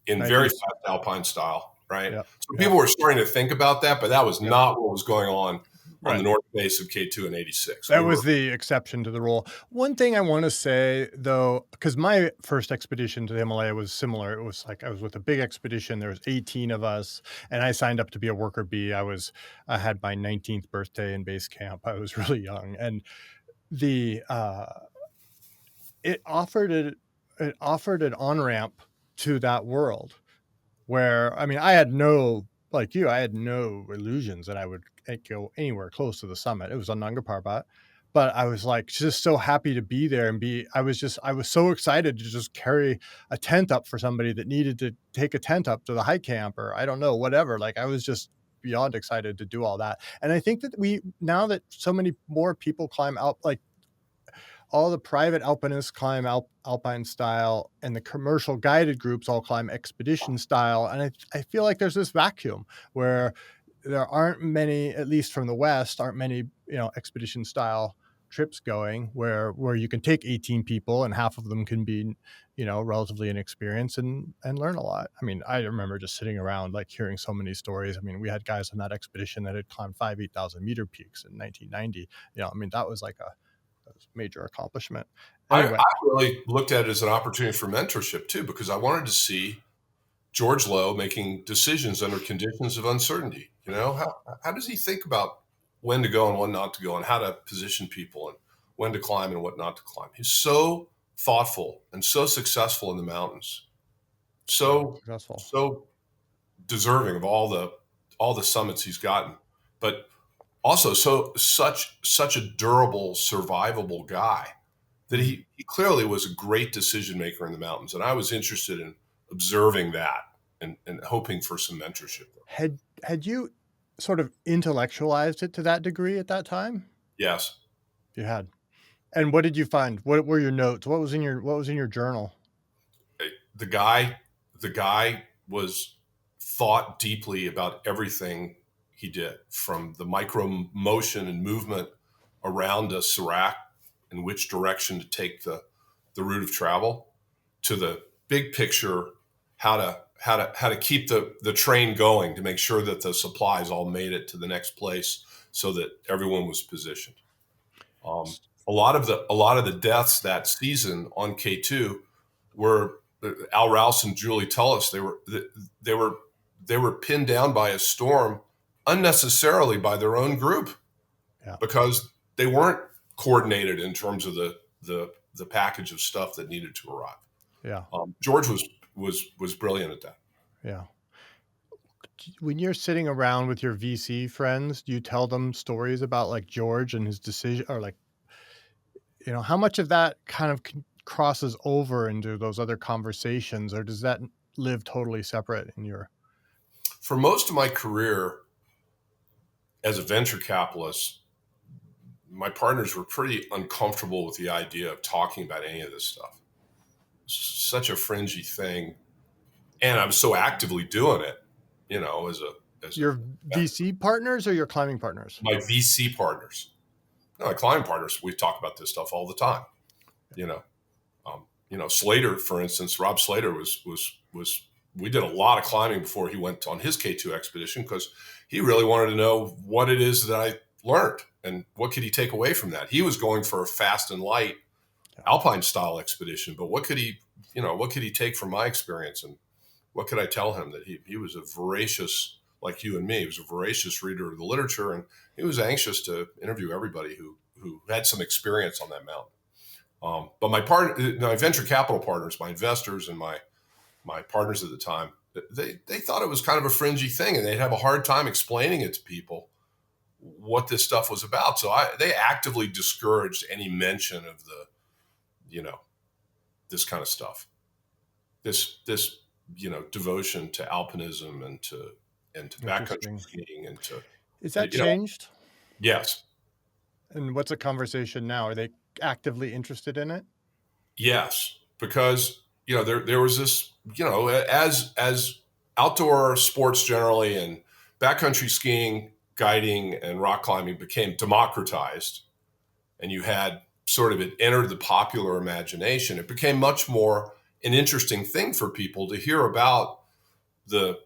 in very fast alpine style, right? Yep. So people were starting to think about that, but that was not what was going on the north face of K2 in 86. That was the exception to the rule. One thing I want to say, though, because my first expedition to the Himalaya was similar. It was like I was with a big expedition. There was 18 of us, and I signed up to be a worker bee. I had my 19th birthday in base camp. I was really young, and it offered an on-ramp to that world where, I mean, I had no illusions that I would go anywhere close to the summit. It was on Nanga Parbat, but I was like just so happy to be there I was so excited to just carry a tent up for somebody that needed to take a tent up to the high camp, or I don't know, whatever. Like I was just beyond excited to do all that. And I think that now that so many more people climb out, like all the private alpinists climb alpine style, and the commercial guided groups all climb expedition style. And I feel like there's this vacuum where there aren't many, at least from the West, expedition style trips going where you can take 18 people and half of them can be, relatively inexperienced and learn a lot. I mean, I remember just sitting around like hearing so many stories. I mean, we had guys on that expedition that had climbed 8,000 meter peaks in 1990. I mean, that was like a major accomplishment. Anyway. I really looked at it as an opportunity for mentorship too, because I wanted to see George Lowe making decisions under conditions of uncertainty. How does he think about when to go and when not to go, and how to position people, and when to climb and what not to climb? He's so thoughtful and so successful in the mountains, so deserving of all the summits he's gotten, but also such a durable, survivable guy that he clearly was a great decision maker in the mountains. And I was interested in observing that and hoping for some mentorship. Had you sort of intellectualized it to that degree at that time? Yes. You had. And what did you find? What were your notes? What was in your journal? The guy was thought deeply about everything he did, from the micro motion and movement around a serac and which direction to take the route of travel, to the big picture, how to keep the train going to make sure that the supplies all made it to the next place so that everyone was positioned. A lot of the deaths that season on K2 were Al Rouse and Julie Tullis. They were pinned down by a storm unnecessarily by their own group, because they weren't coordinated in terms of the package of stuff that needed to arrive. Yeah. George was brilliant at that. Yeah. When you're sitting around with your VC friends, do you tell them stories about like George and his decision, or like, how much of that kind of crosses over into those other conversations, or does that live totally separate in your? For most of my career as a venture capitalist, my partners were pretty uncomfortable with the idea of talking about any of this stuff. It's such a fringy thing. And I was so actively doing it, as your VC partners or your climbing partners? My VC partners. No, my climbing partners, we talk about this stuff all the time. Slater, for instance, Rob Slater was we did a lot of climbing before he went on his K2 expedition, because he really wanted to know what it is that learned, and what could he take away from that? He was going for a fast and light alpine style expedition, but what could he take from my experience, and what could I tell him? That he was a voracious, like you and me, he was a voracious reader of the literature, and he was anxious to interview everybody who had some experience on that mountain. But my venture capital partners, my investors, and my partners at the time, they thought it was kind of a fringy thing, and they'd have a hard time explaining it to people what this stuff was about. So they actively discouraged any mention of this kind of stuff, this devotion to alpinism and to backcountry skiing and to. Is that changed? Yes. And what's the conversation now? Are they actively interested in it? Yes, because there was this, as outdoor sports generally and backcountry skiing, guiding, and rock climbing became democratized, and you had sort of it entered the popular imagination, it became much more an interesting thing for people to hear about the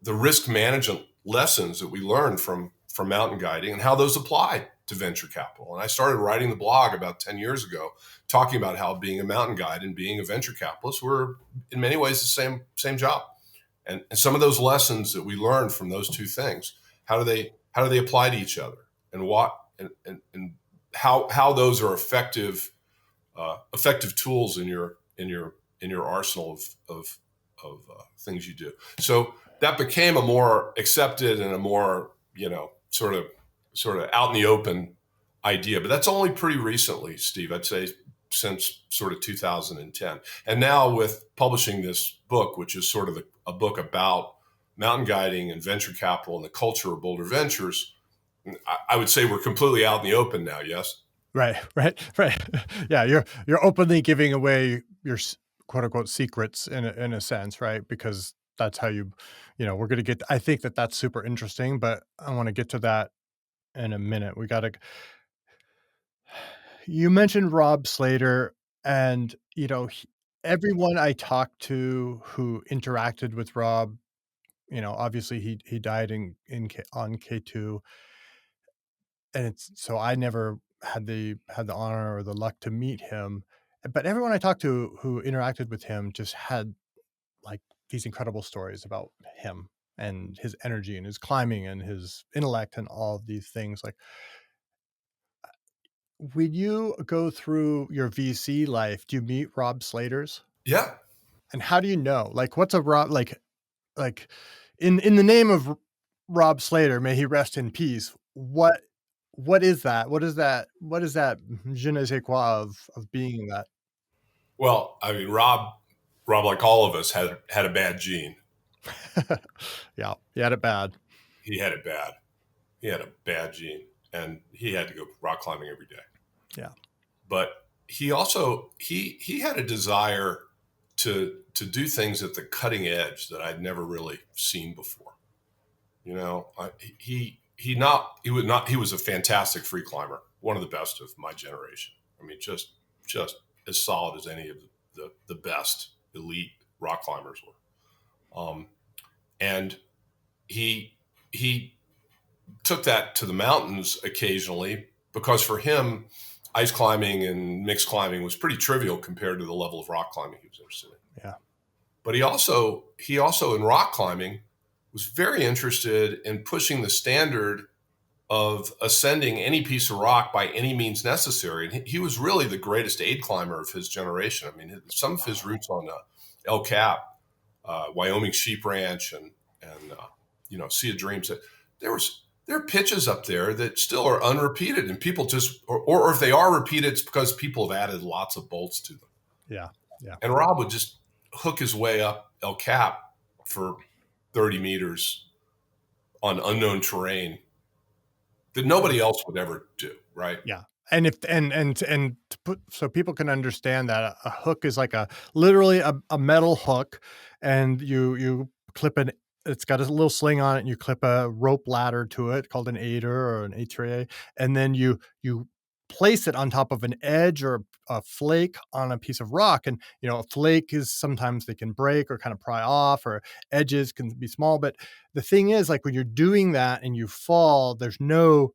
risk management lessons that we learned from mountain guiding and how those apply to venture capital. And I started writing the blog about 10 years ago, talking about how being a mountain guide and being a venture capitalist were in many ways the same job. And some of those lessons that we learned from those two things, how do they apply to each other, and how those are effective tools in your arsenal of things you do. So that became a more accepted and a more sort of out in the open idea. But that's only pretty recently, Steve. I'd say since sort of 2010. And now with publishing this book, which is sort of a book about mountain guiding and venture capital and the culture of Boulder Ventures, I would say we're completely out in the open now. Yes. Right. Yeah, you're openly giving away your quote unquote secrets in a sense, right? Because that's how we're going to get. I think that's super interesting, but I want to get to that in a minute. You mentioned Rob Slater, and everyone I talked to who interacted with Rob, obviously he died on K2. And so I never had the honor or the luck to meet him, but everyone I talked to who interacted with him just had like these incredible stories about him and his energy and his climbing and his intellect and all of these things. Like, when you go through your VC life, do you meet Rob Slaters? Yeah. And how do you know? Like, what's a Rob like in the name of Rob Slater, may he rest in peace. What is that? What is that je ne sais quoi of being that? Well, I mean, Rob, like all of us, had a bad gene. Yeah, he had it bad. He had it bad. He had a bad gene, and he had to go rock climbing every day. Yeah. But he also he had a desire to do things at the cutting edge that I'd never really seen before. He was a fantastic free climber, one of the best of my generation. I mean, just as solid as any of the best elite rock climbers were. And he took that to the mountains occasionally, because for him, ice climbing and mixed climbing was pretty trivial compared to the level of rock climbing he was interested in. Yeah. But he also in rock climbing was very interested in pushing the standard of ascending any piece of rock by any means necessary. And he was really the greatest aid climber of his generation. I mean, some of his routes on El Cap, Wyoming Sheep Ranch, and Sea of Dreams, there are pitches up there that still are unrepeated, and people just, or if they are repeated, it's because people have added lots of bolts to them. Yeah. Yeah. And Rob would just hook his way up El Cap for 30 meters on unknown terrain that nobody else would ever do. Right. Yeah. And to put, so people can understand that a hook is like literally a metal hook, and you clip it's got a little sling on it, and you clip a rope ladder to it called an aider or an atria, and then you place it on top of an edge or a flake on a piece of rock. And, a flake is sometimes they can break or kind of pry off, or edges can be small. But the thing is, like when you're doing that and you fall, there's no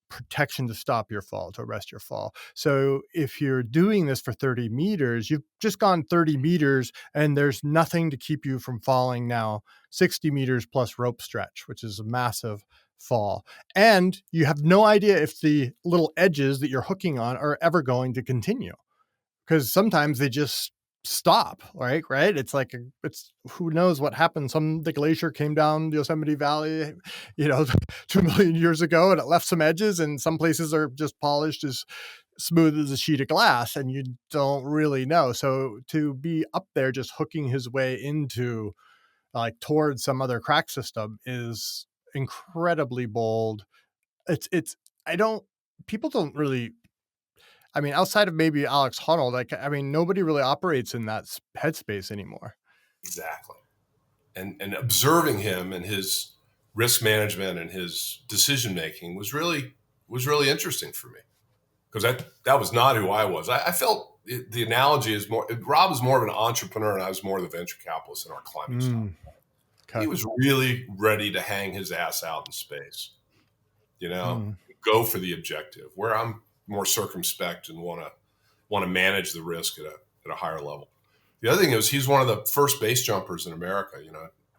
protection to stop your fall, to arrest your fall. So if you're doing this for 30 meters, you've just gone 30 meters and there's nothing to keep you from falling now 60 meters plus rope stretch, which is a massive fall. And you have no idea if the little edges that you're hooking on are ever going to continue, because sometimes they just stop, right? It's like, it's who knows what happened. The glacier came down Yosemite Valley, 2 million years ago, and it left some edges, and some places are just polished as smooth as a sheet of glass, and you don't really know. So to be up there just hooking his way into, like, towards some other crack system is incredibly bold. It's I don't People don't really, outside of maybe Alex Honnold, nobody really operates in that headspace anymore. Exactly. And observing him and his risk management and his decision making was really interesting for me, because that was not who I was. I felt the analogy is more, Rob was more of an entrepreneur and I was more of the venture capitalist in our climbing style. Okay. He was really ready to hang his ass out in space, go for the objective, where I'm more circumspect and want to manage the risk at a higher level. The other thing is he's one of the first base jumpers in America,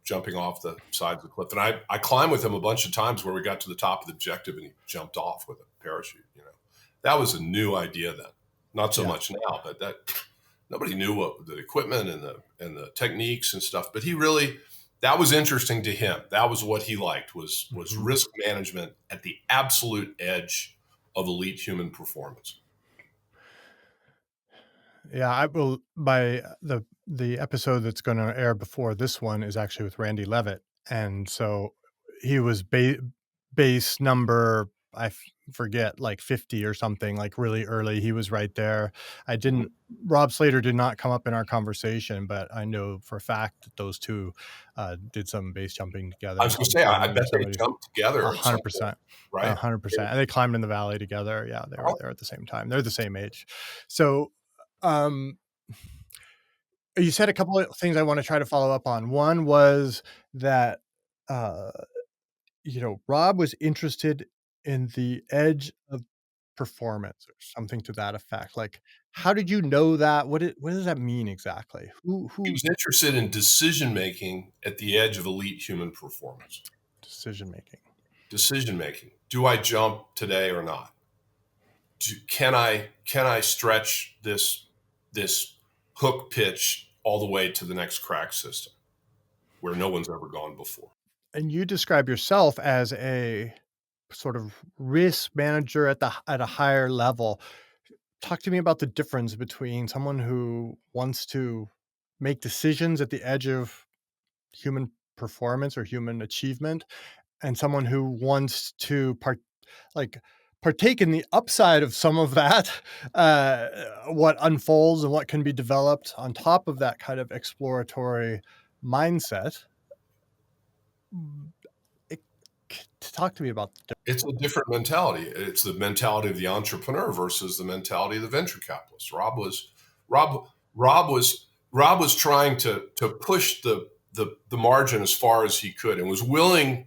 jumping off the side of the cliff. And I climbed with him a bunch of times where we got to the top of the objective and he jumped off with a parachute. That was a new idea then. Not so much now, but that nobody knew what the equipment and the techniques and stuff. But that was interesting to him. That was what he liked, was risk management at the absolute edge of elite human performance. Yeah, I will. The episode that's going to air before this one is actually with Randy Levitt, and so he was base number, I forget, like 50 or something, like really early. He was right there. Rob Slater did not come up in our conversation, but I know for a fact that those two did some base jumping together. I was going to say, I bet they jumped together. 100%. Right? 100%. And they climbed in the valley together. Yeah, they were there at the same time. They're the same age. So you said a couple of things I want to try to follow up on. One was that, Rob was interested in the edge of performance or something to that effect. Like, how did you know that? What does that mean exactly? He was interested in decision-making at the edge of elite human performance. Decision-making. Do I jump today or not? Can I stretch this hook pitch all the way to the next crack system where no one's ever gone before? And you describe yourself as a sort of risk manager at a higher level. Talk to me about the difference between someone who wants to make decisions at the edge of human performance or human achievement and someone who wants to partake in the upside of some of that, what unfolds and what can be developed on top of that kind of exploratory mindset. Talk to me about it's a different mentality. It's the mentality of the entrepreneur versus the mentality of the venture capitalist. Rob was trying to push the margin as far as he could and was willing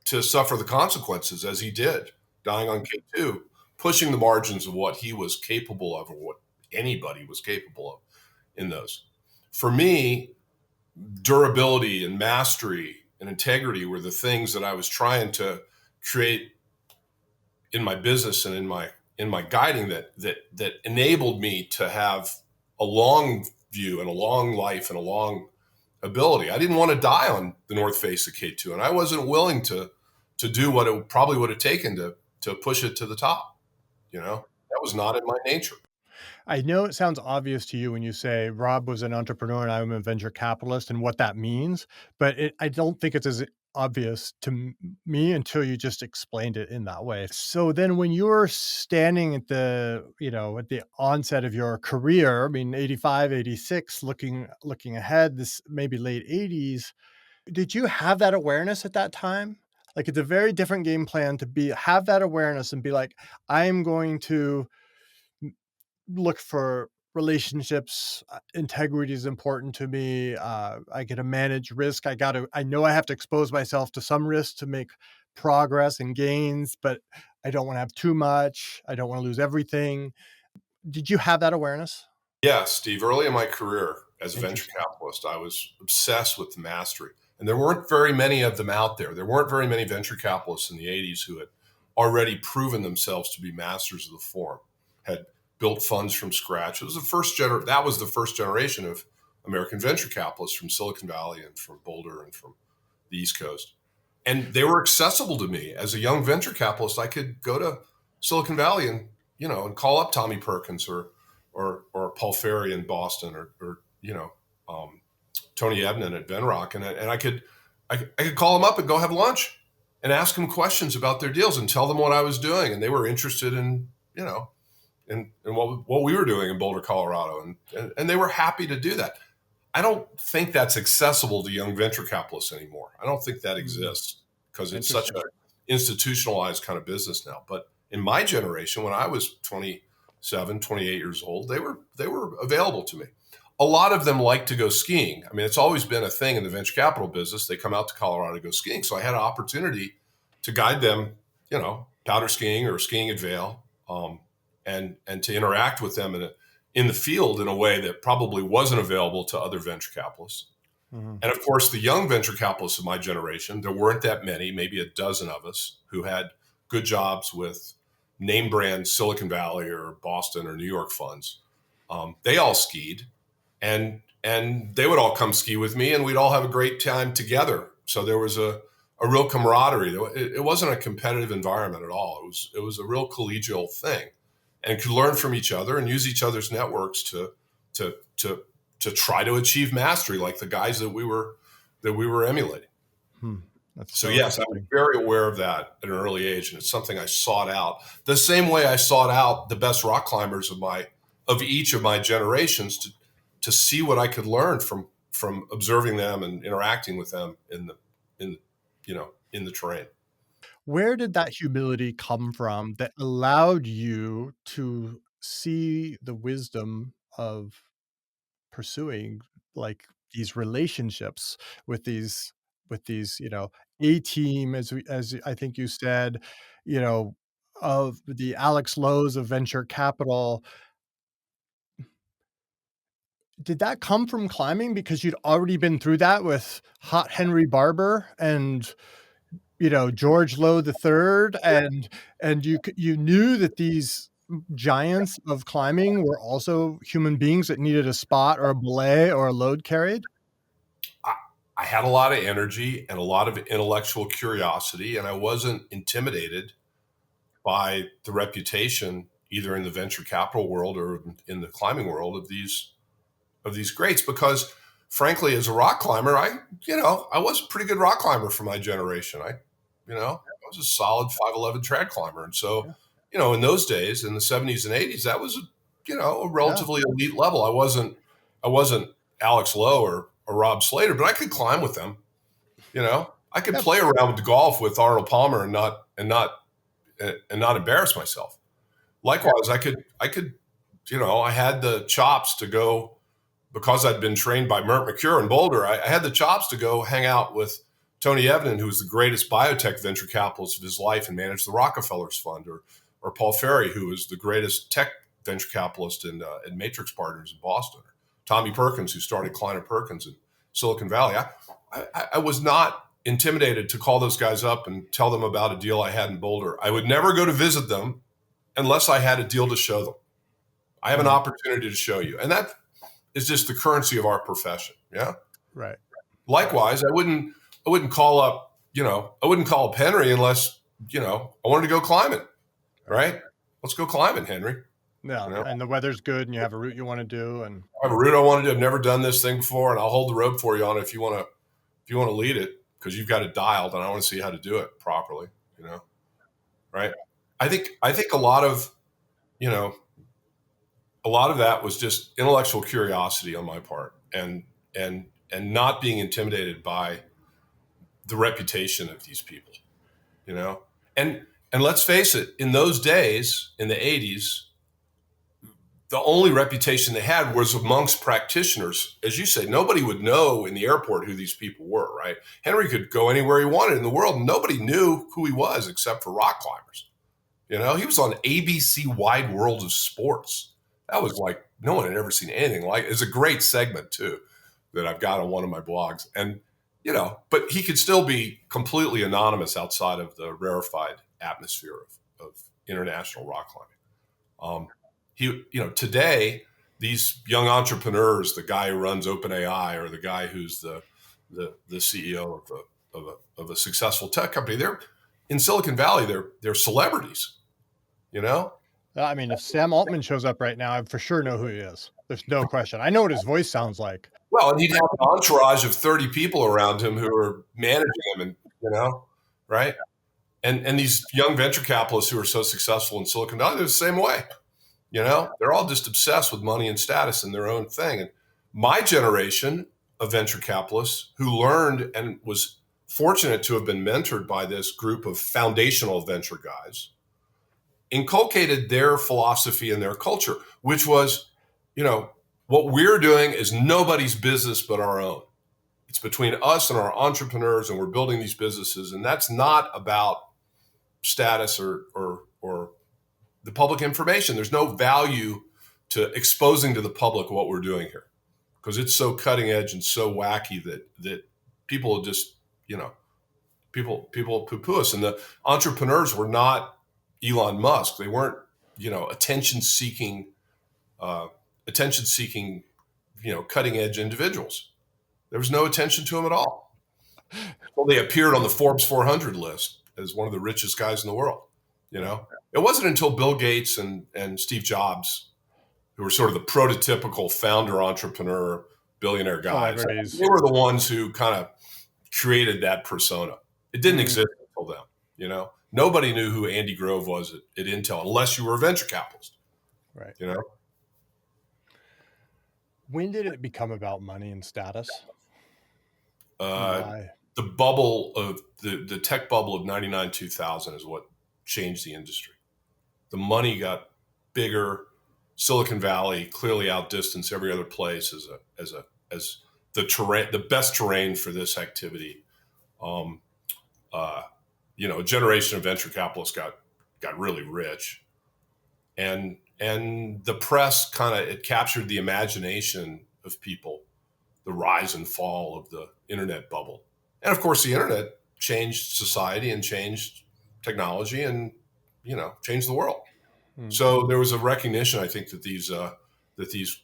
to suffer the consequences as he did, dying on K2, pushing the margins of what he was capable of or what anybody was capable of in those. For me, durability and mastery and integrity were the things that I was trying to create in my business and in my guiding that enabled me to have a long view and a long life and a long ability. I didn't want to die on the north face of K2, and I wasn't willing to do what it probably would have taken to push it to the top. That was not in my nature. I know it sounds obvious to you when you say Rob was an entrepreneur and I'm a venture capitalist and what that means, but I don't think it's as obvious to me until you just explained it in that way. So then when you're standing at at the onset of your career, 85, 86, looking ahead, this maybe late 80s, did you have that awareness at that time? Like, it's a very different game plan to have that awareness and be like, I'm going to look for relationships. Integrity is important to me. I got to manage risk. I know I have to expose myself to some risk to make progress and gains, but I don't want to have too much. I don't want to lose everything. Did you have that awareness? Yeah, Steve, early in my career as a venture Interesting. capitalist, I was obsessed with the mastery. And there weren't very many of them out there. There weren't very many venture capitalists in the 80s who had already proven themselves to be masters of the form, had built funds from scratch. It was that was the first generation of American venture capitalists from Silicon Valley and from Boulder and from the East Coast. And they were accessible to me as a young venture capitalist. I could go to Silicon Valley and, and call up Tommy Perkins or Paul Ferry in Boston or Tony Ebnen at Venrock, and I could call them up and go have lunch and ask them questions about their deals and tell them what I was doing, and they were interested in in what we were doing in Boulder, Colorado, and they were happy to do that. I don't think that's accessible to young venture capitalists anymore. I don't think that exists because it's such an institutionalized kind of business now. But in my generation, when I was 27, 28 years old, they were available to me. A lot of them like to go skiing. I mean, it's always been a thing in the venture capital business. They come out to Colorado to go skiing. So I had an opportunity to guide them, powder skiing or skiing at Vail, and to interact with them in the field in a way that probably wasn't available to other venture capitalists. Mm-hmm. And of course, the young venture capitalists of my generation, there weren't that many, maybe a dozen of us who had good jobs with name brand Silicon Valley or Boston or New York funds. They all skied, and they would all come ski with me, and we'd all have a great time together. So there was a real camaraderie. It wasn't a competitive environment at all. It was a real collegial thing, and could learn from each other and use each other's networks to try to achieve mastery, like the guys that we were emulating. So yes, I was very aware of that at an early age, and it's something I sought out. The same way I sought out the best rock climbers of each of my generations to see what I could learn from observing them and interacting with them in the terrain. Where did that humility come from that allowed you to see the wisdom of pursuing like these relationships with these, a team, as I think you said, you know, of the Alex Lowe's of venture capital? Did that come from climbing because you'd already been through that with Hot Henry Barber and, George Lowe the third, and you knew that these giants of climbing were also human beings that needed a spot or a belay or a load carried? I had a lot of energy and a lot of intellectual curiosity, and I wasn't intimidated by the reputation, either in the venture capital world or in the climbing world, of these greats. Because frankly, as a rock climber, I was a pretty good rock climber for my generation. I was a solid 5'11" trad climber. And so, in those days, in the 70s and 80s, that was a relatively elite level. I wasn't Alex Lowe or Rob Slater, but I could climb with them. I could play around with the golf with Arnold Palmer and not embarrass myself. Likewise, I could, I had the chops to go, because I'd been trained by Mert McCure in Boulder. I had the chops to go hang out with Tony Ebnen, who was the greatest biotech venture capitalist of his life and managed the Rockefeller's fund, or Paul Ferry, who was the greatest tech venture capitalist in Matrix Partners in Boston, or Tommy Perkins, who started Kleiner Perkins in Silicon Valley. I was not intimidated to call those guys up and tell them about a deal I had in Boulder. I would never go to visit them unless I had a deal to show them. I have an opportunity to show you. And that is just the currency of our profession. Yeah. Right. Likewise, I wouldn't call up, I wouldn't call up Henry unless, I wanted to go climbing. Right. Let's go climbing, Henry. Yeah. And the weather's good and you have a route you want to do. And I have a route I want to do. I've never done this thing before, and I'll hold the rope for you on it if you want to lead it, because you've got it dialed and I want to see how to do it properly, right? I think a lot of that was just intellectual curiosity on my part, and not being intimidated by the reputation of these people. you know? And let's face it, in those days, in the 80s, the only reputation they had was amongst practitioners. As you say, nobody would know in the airport who these people were, right? Henry could go anywhere he wanted in the world. And nobody knew who he was except for rock climbers. You know, he was on ABC Wide World of Sports. That was like, no one had ever seen anything like it. It's a great segment, too, that I've got on one of my blogs. And, you know, but he could still be completely anonymous outside of the rarefied atmosphere of international rock climbing. Today, these young entrepreneurs, the guy who runs OpenAI or the guy who's the CEO of a successful tech company, they're in Silicon Valley. They're celebrities, you know. I mean, if Sam Altman shows up right now, I for sure know who he is. There's no question. I know what his voice sounds like. Well, and he'd have an entourage of 30 people around him who are managing him, and right. And these young venture capitalists who are so successful in Silicon Valley, they're the same way. You know, they're all just obsessed with money and status and their own thing. And my generation of venture capitalists who learned and was fortunate to have been mentored by this group of foundational venture guys inculcated their philosophy and their culture, which was, what we're doing is nobody's business but our own. It's between us and our entrepreneurs, and we're building these businesses. And that's not about status or the public information. There's no value to exposing to the public what we're doing here because it's so cutting edge and so wacky that people just, people poo-poo us. And the entrepreneurs were not Elon Musk. They weren't, attention seeking, cutting edge individuals. There was no attention to them at all. Well, they appeared on the Forbes 400 list as one of the richest guys in the world. It wasn't until Bill Gates and Steve Jobs, who were sort of the prototypical founder, entrepreneur, billionaire guys, they were the ones who kind of created that persona. It didn't exist until then. Nobody knew who Andy Grove was at Intel unless you were a venture capitalist. Right. When did it become about money and status? The bubble of the tech bubble of 99, 2000 is what changed the industry. The money got bigger. Silicon Valley clearly outdistanced every other place as the terrain, the best terrain for this activity. A generation of venture capitalists got really rich, and the press it captured the imagination of people, the rise and fall of the internet bubble. And of course, the internet changed society and changed technology and, changed the world. Mm-hmm. So there was a recognition, I think, that these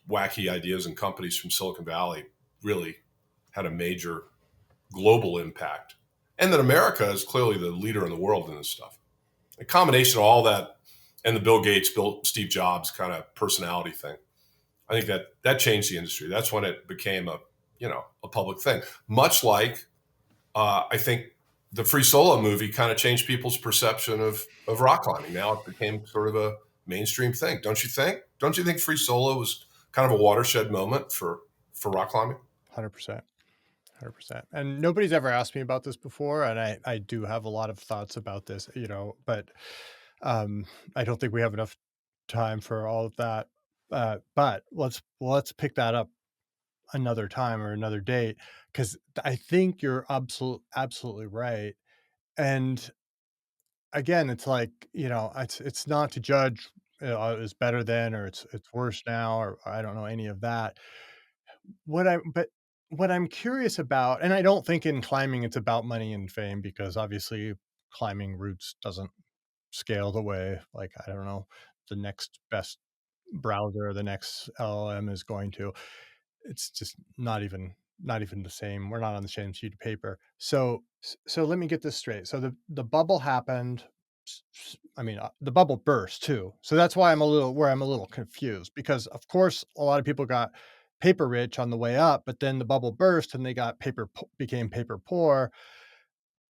wacky ideas and companies from Silicon Valley really had a major global impact. And that America is clearly the leader in the world in this stuff. A combination of all that and the Bill Gates, Steve Jobs kind of personality thing, I think that changed the industry. That's when it became a public thing. Much like I think the Free Solo movie kind of changed people's perception of rock climbing. Now it became sort of a mainstream thing. Don't you think? Don't you think Free Solo was kind of a watershed moment for rock climbing? 100%. And nobody's ever asked me about this before. And I do have a lot of thoughts about this, but I don't think we have enough time for all of that. But let's pick that up another time or another date, because I think you're absolutely right. And again, it's like, it's not to judge it's better then or it's worse now, or I don't know any of that. What I'm curious about, and I don't think in climbing it's about money and fame, because obviously climbing routes doesn't scale the way, like, I don't know, the next best browser or the next LLM is going to. It's just not even the same. We're not on the same sheet of paper. So let me get this straight. So the bubble happened. I mean, the bubble burst too. So that's why I'm a little confused, because of course a lot of people got paper rich on the way up, but then the bubble burst and they became paper poor.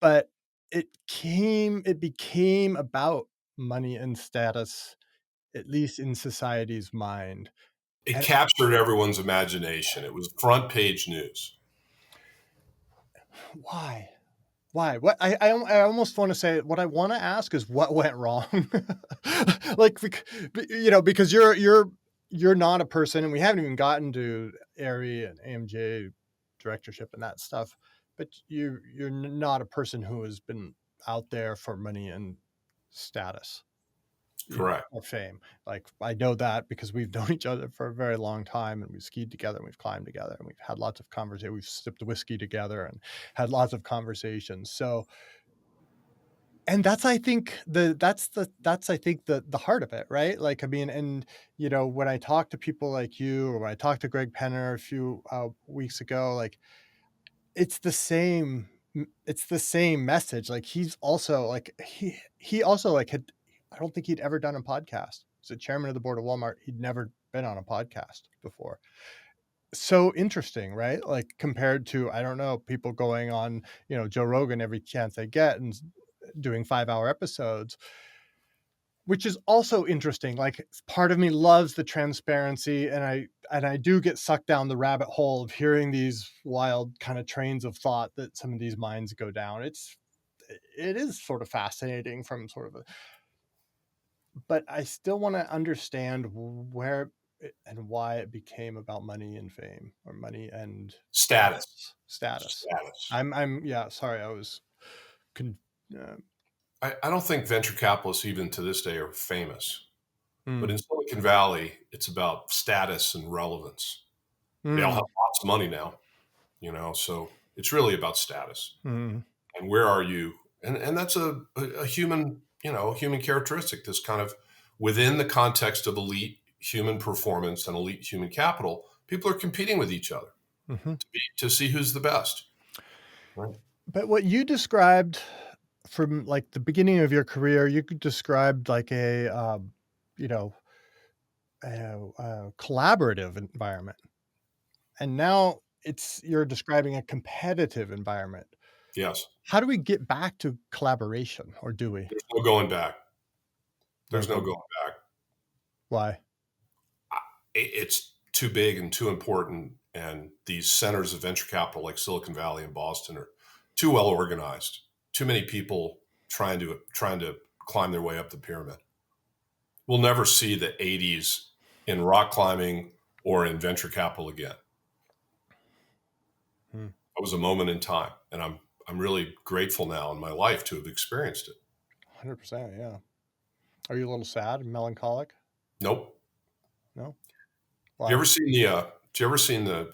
But it became about money and status, at least in society's mind. It captured everyone's imagination. It was front page news. Why? Why? What I almost want to say what I want to ask is what went wrong, like because you're not a person, and we haven't even gotten to AIARE and AMJ directorship and that stuff, but you're not a person who has been out there for money and status, Correct. or fame. Like I know that because we've known each other for a very long time, and we've skied together, and we've climbed together, and we've had lots of conversations. We've sipped whiskey together and had lots of conversations. So, and that's I think the heart of it, right? Like I mean, and when I talk to people like you, or when I talked to Greg Penner a few weeks ago, like it's the same message. Like he's also like he also like had I don't think he'd ever done a podcast. He's the chairman of the board of Walmart. He'd never been on a podcast before. So interesting, right? Like compared to, I don't know, people going on, Joe Rogan every chance they get and doing 5-hour episodes, which is also interesting. Like part of me loves the transparency, and I do get sucked down the rabbit hole of hearing these wild kind of trains of thought that some of these minds go down. It is sort of fascinating from sort of but I still want to understand where and why it became about money and fame, or money and Status. status. Status. Yeah, sorry. I was uh, I don't think venture capitalists even to this day are famous. But in mm, Silicon Valley, it's about status and relevance. They all have lots of money now, so it's really about status. mm. And where are you? And that's a human, human characteristic that's kind of within the context of elite human performance and elite human capital. People are competing with each other Mm-hmm. to see who's the best. Right? But what you described from like the beginning of your career, you described like you know, a collaborative environment, and now you're describing a competitive environment. Yes. How do we get back to collaboration, or do we? There's no going back. No There's no go. going back. Why? It's too big and too important. And these centers of venture capital like Silicon Valley and Boston are too well organized. Too many people trying to climb their way up the pyramid. We'll never see the 80s in rock climbing or in venture capital again. It was a moment in time, and I'm really grateful now in my life to have experienced it. 100%. Yeah. Are you a little sad, melancholic? Nope. No. Have you ever seen the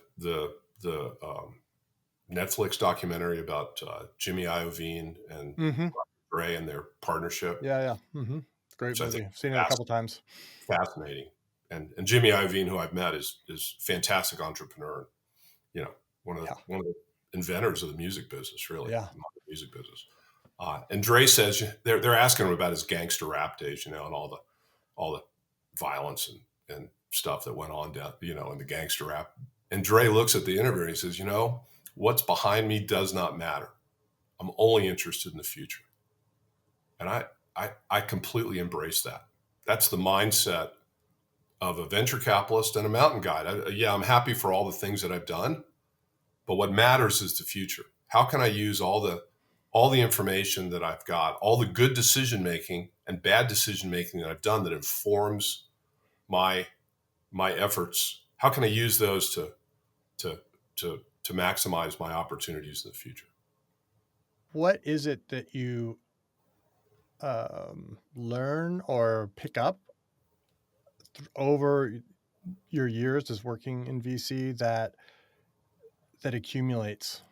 Netflix documentary about Jimmy Iovine and Mm-hmm. Array and their partnership? Yeah. Yeah. Mm-hmm. Great movie. I've seen it a couple times. Fascinating. And Jimmy Iovine, who I've met, is fantastic entrepreneur. One of the inventors of the music business, really. Yeah. The music business. And Dre says they're asking him about his gangster rap days, and all the violence and stuff that went on down, in the gangster rap. And Dre looks at the interview and he says, what's behind me does not matter. I'm only interested in the future. And I completely embrace that. That's the mindset of a venture capitalist and a mountain guide. I'm happy for all the things that I've done, but what matters is the future. How can I use all the information that I've got, all the good decision making and bad decision making that I've done that informs my efforts? How can I use those to maximize my opportunities in the future? What is it that you learn or pick up over your years as working in VC that accumulates?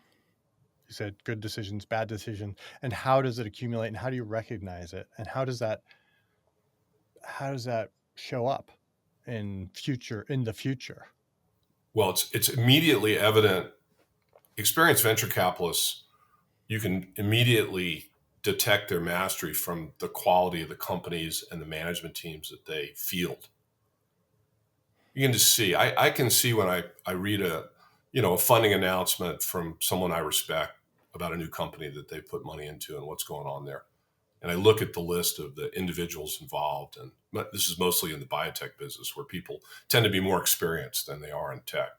You said good decisions, bad decisions, and how does it accumulate, and how do you recognize it, and how does that show up in the future? Well, it's immediately evident. Experienced venture capitalists, you can immediately detect their mastery from the quality of the companies and the management teams that they field. You can just see. I can see when I read a funding announcement from someone I respect about a new company that they put money into and what's going on there. And I look at the list of the individuals involved, and this is mostly in the biotech business where people tend to be more experienced than they are in tech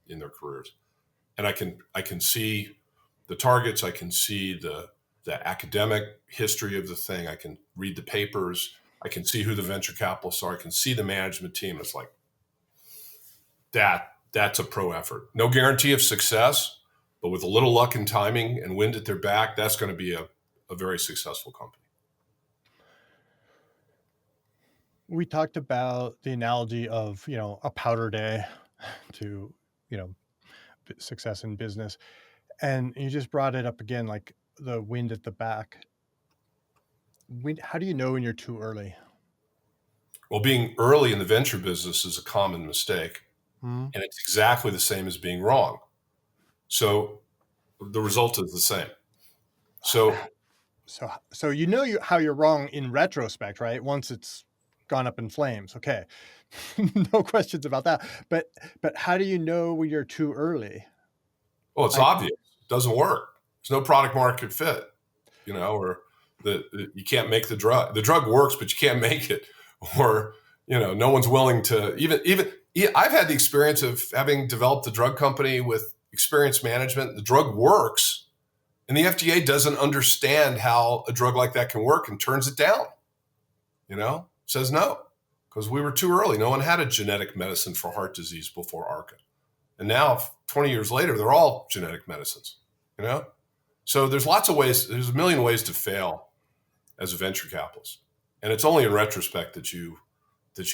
in their careers. And I can see the targets. I can see the academic history of the thing. I can read the papers. I can see who the venture capitalists are. I can see the management team. It's like that's a pro effort. No guarantee of success, but with a little luck and timing and wind at their back, that's going to be a very successful company. We talked about the analogy of, a powder day to, success in business. And you just brought it up again, like the wind at the back. How do you know when you're too early? Well, being early in the venture business is a common mistake, and it's exactly the same as being wrong. So the result is the same. So how you're wrong in retrospect, right? Once it's gone up in flames, okay, no questions about that. But how do you know when you're too early? Well, it's obvious. It doesn't work. There's no product market fit, or you can't make the drug. The drug works, but you can't make it, or no one's willing to even. I've had the experience of having developed a drug company with experienced management. The drug works, and the FDA doesn't understand how a drug like that can work and turns it down. Says no, because we were too early. No one had a genetic medicine for heart disease before ARCA. And now 20 years later, they're all genetic medicines, So there's lots of ways, there's a million ways to fail as a venture capitalist. And it's only in retrospect that you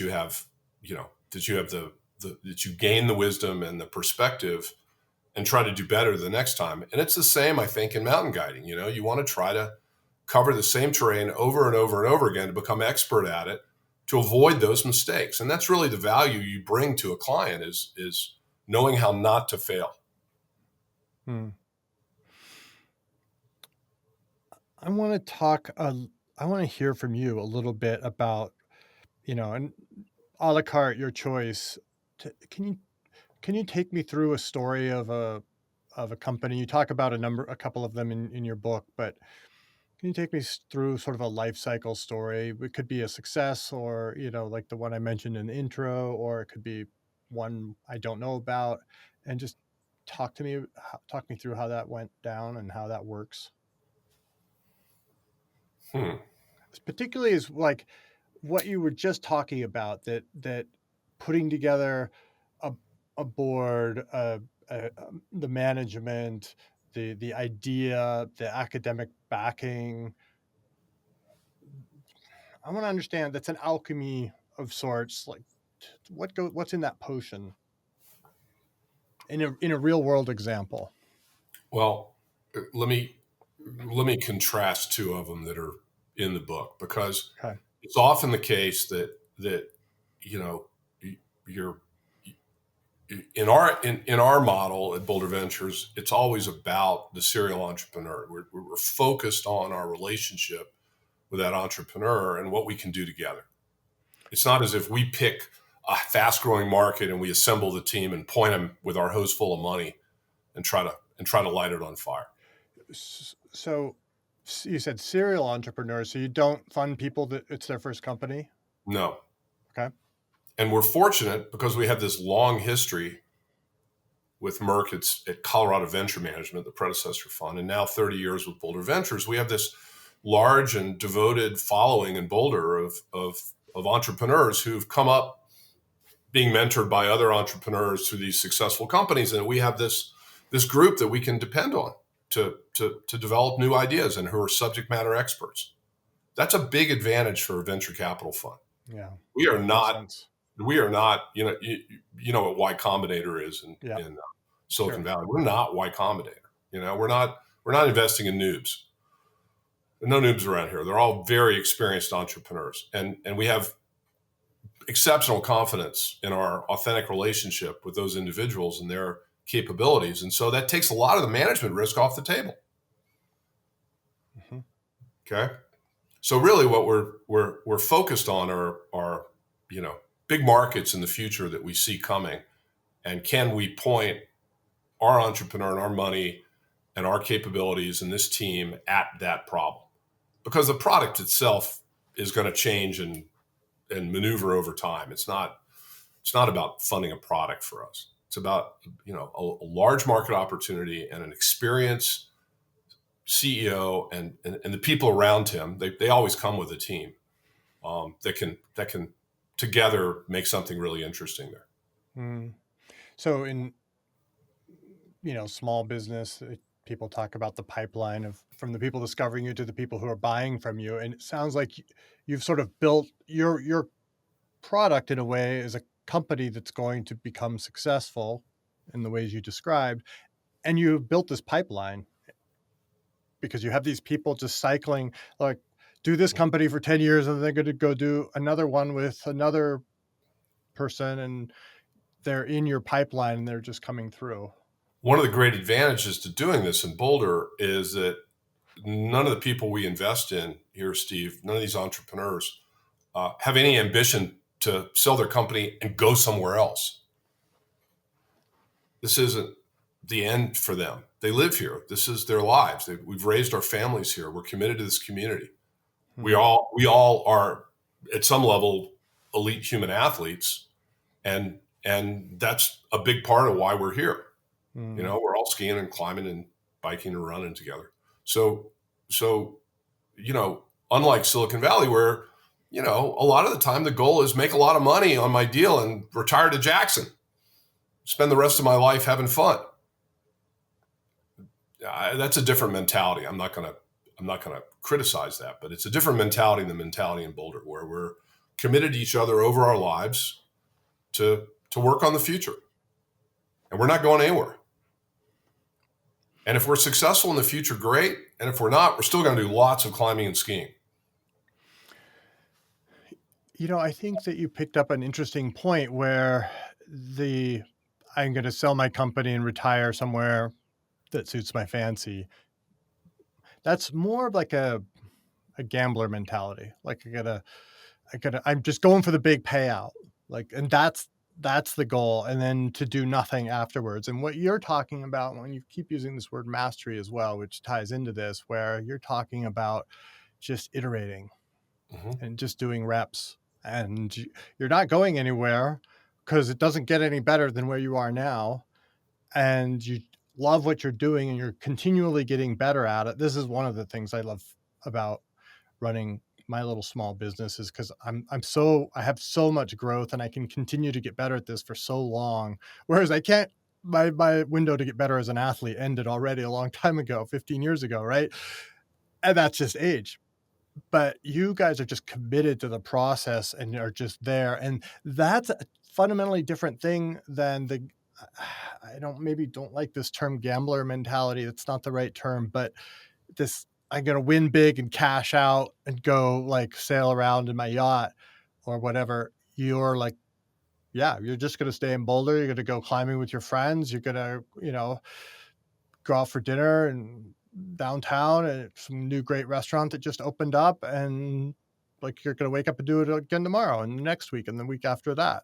have, that you gain the wisdom and the perspective and try to do better the next time. And it's the same, I think, in mountain guiding. You want to try to cover the same terrain over and over and over again to become expert at it, to avoid those mistakes. And that's really the value you bring to a client is knowing how not to fail. I want to hear from you a little bit about, and a la carte, your choice. Can you take me through a story of a company? You talk about a couple of them in your book, but can you take me through sort of a life cycle story? It could be a success, or, like the one I mentioned in the intro, or it could be one I don't know about, and just talk me through how that went down and how that works. Particularly is like what you were just talking about, that putting together a board, the management, the idea, the academic backing. I want to understand that's an alchemy of sorts. Like what's in that potion in a real world example? Well, let me contrast two of them that are in the book, because it's often the case that you're in our model at Boulder Ventures, it's always about the serial entrepreneur. We're focused on our relationship with that entrepreneur and what we can do together. It's not as if we pick a fast growing market and we assemble the team and point them with our hose full of money and try to light it on fire. So you said serial entrepreneurs, so you don't fund people that it's their first company? No. Okay. And we're fortunate because we have this long history with Merck at Colorado Venture Management, the predecessor fund, and now 30 years with Boulder Ventures. We have this large and devoted following in Boulder of entrepreneurs who've come up being mentored by other entrepreneurs through these successful companies. And we have this group that we can depend on to develop new ideas and who are subject matter experts. That's a big advantage for a venture capital fund. Yeah. We are not, you know what Y Combinator is in Silicon Valley. We're not Y Combinator. We're not investing in noobs. There are no noobs around here. They're all very experienced entrepreneurs. And we have exceptional confidence in our authentic relationship with those individuals and their capabilities. And so that takes a lot of the management risk off the table. Okay. So really what we're focused on are big markets in the future that we see coming. And can we point our entrepreneur and our money and our capabilities and this team at that problem? Because the product itself is going to change and maneuver over time. It's not about funding a product for us. It's about, a large market opportunity and an experience CEO and the people around him, they always come with a team that can together make something really interesting there. Mm. So in small business, people talk about the pipeline of from the people discovering you to the people who are buying from you, and it sounds like you've sort of built your product in a way as a company that's going to become successful in the ways you described, and you've built this pipeline because you have these people just cycling, like, do this company for 10 years and they're going to go do another one with another person, and they're in your pipeline and they're just coming through. One of the great advantages to doing this in Boulder is that none of the people we invest in here, Steve, none of these entrepreneurs have any ambition to sell their company and go somewhere else. This isn't the end for them. They live here. This is their lives. We've raised our families here. We're committed to this community. Hmm. We all are at some level elite human athletes, and that's a big part of why we're here. Hmm. We're all skiing and climbing and biking and running together. So unlike Silicon Valley, where a lot of the time the goal is make a lot of money on my deal and retire to Jackson, spend the rest of my life having fun. That's a different mentality. I'm not gonna criticize that, but it's a different mentality than the mentality in Boulder, where we're committed to each other over our lives to work on the future, and we're not going anywhere. And if we're successful in the future, great. And if we're not, we're still going to do lots of climbing and skiing. I think that you picked up an interesting point where I'm going to sell my company and retire somewhere that suits my fancy. That's more of like a gambler mentality. Like I'm just going for the big payout. Like, and that's the goal. And then to do nothing afterwards. And what you're talking about when you keep using this word mastery as well, which ties into this, where you're talking about just iterating and just doing reps, and you're not going anywhere because it doesn't get any better than where you are now. And you love what you're doing and you're continually getting better at it. This is one of the things I love about running my little small business, is because I have so much growth and I can continue to get better at this for so long. Whereas I can't, my window to get better as an athlete ended already a long time ago, 15 years ago. Right. And that's just age. But you guys are just committed to the process and are just there. And that's a fundamentally different thing than I don't like this term gambler mentality. It's not the right term, but this, I'm going to win big and cash out and go like sail around in my yacht or whatever. You're like, yeah, you're just going to stay in Boulder. You're going to go climbing with your friends. You're going to, go out for dinner and downtown at some new great restaurant that just opened up, and like you're going to wake up and do it again tomorrow and next week and the week after that.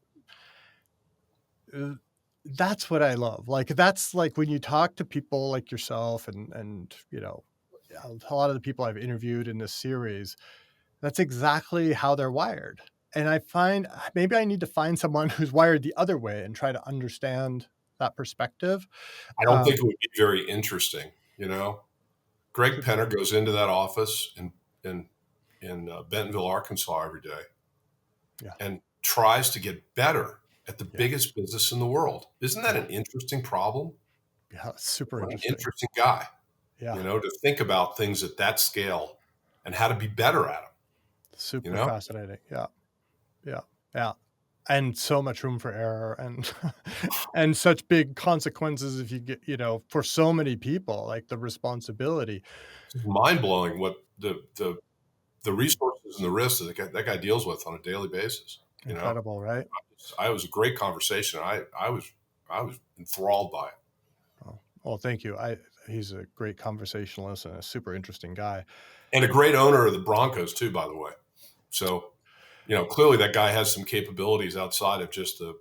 That's what I love. Like, that's like when you talk to people like yourself and a lot of the people I've interviewed in this series, that's exactly how they're wired. And I find maybe I need to find someone who's wired the other way and try to understand that perspective. I don't think it would be very interesting. Greg Penner goes into that office in Bentonville, Arkansas every day, and tries to get better at the biggest business in the world. Isn't that an interesting problem? Yeah, super what interesting. An interesting guy. Yeah. To think about things at that scale and how to be better at them. Super fascinating. Yeah. And so much room for error and and such big consequences if you get, for so many people, like the responsibility. It's mind-blowing what the resources and the risks that guy deals with on a daily basis. Incredible, right? It was a great conversation. I was enthralled by it. Oh, well, thank you. He's a great conversationalist and a super interesting guy. And a great owner of the Broncos too, by the way. So, clearly that guy has some capabilities outside of just the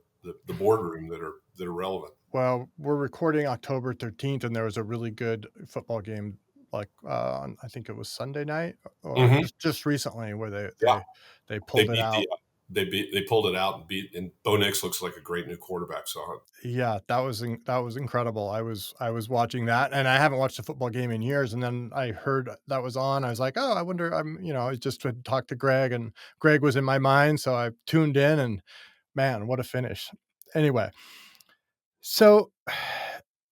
boardroom that are relevant. Well, we're recording October 13th, and there was a really good football game, like I think it was Sunday night or just recently, where they pulled it out. they pulled it out and beat. And Bo Nix looks like a great new quarterback. So Yeah, that was incredible. I was watching that, and I haven't watched a football game in years. And then I heard that was on. I was like, oh, I wonder. I just would talk to Greg, and Greg was in my mind, so I tuned in, and man, what a finish! Anyway, so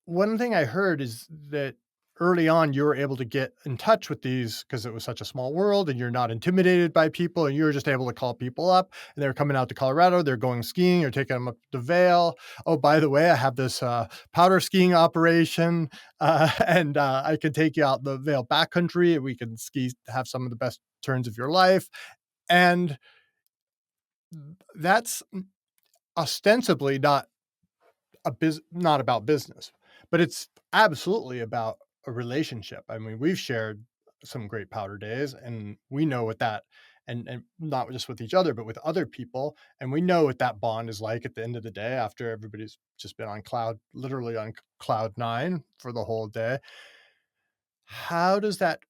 one thing I heard is that early on you were able to get in touch with these because it was such a small world and you're not intimidated by people, and you were just able to call people up, and they're coming out to Colorado, they're going skiing, you're taking them up to Vail. Oh, by the way, I have this powder skiing operation, and I can take you out the Vail backcountry, and we can ski, have some of the best turns of your life. And that's ostensibly not about business, but it's absolutely about a relationship. I mean, we've shared some great powder days, and we know what that, and not just with each other, but with other people. And we know what that bond is like at the end of the day after everybody's just been literally on cloud nine for the whole day. How does that,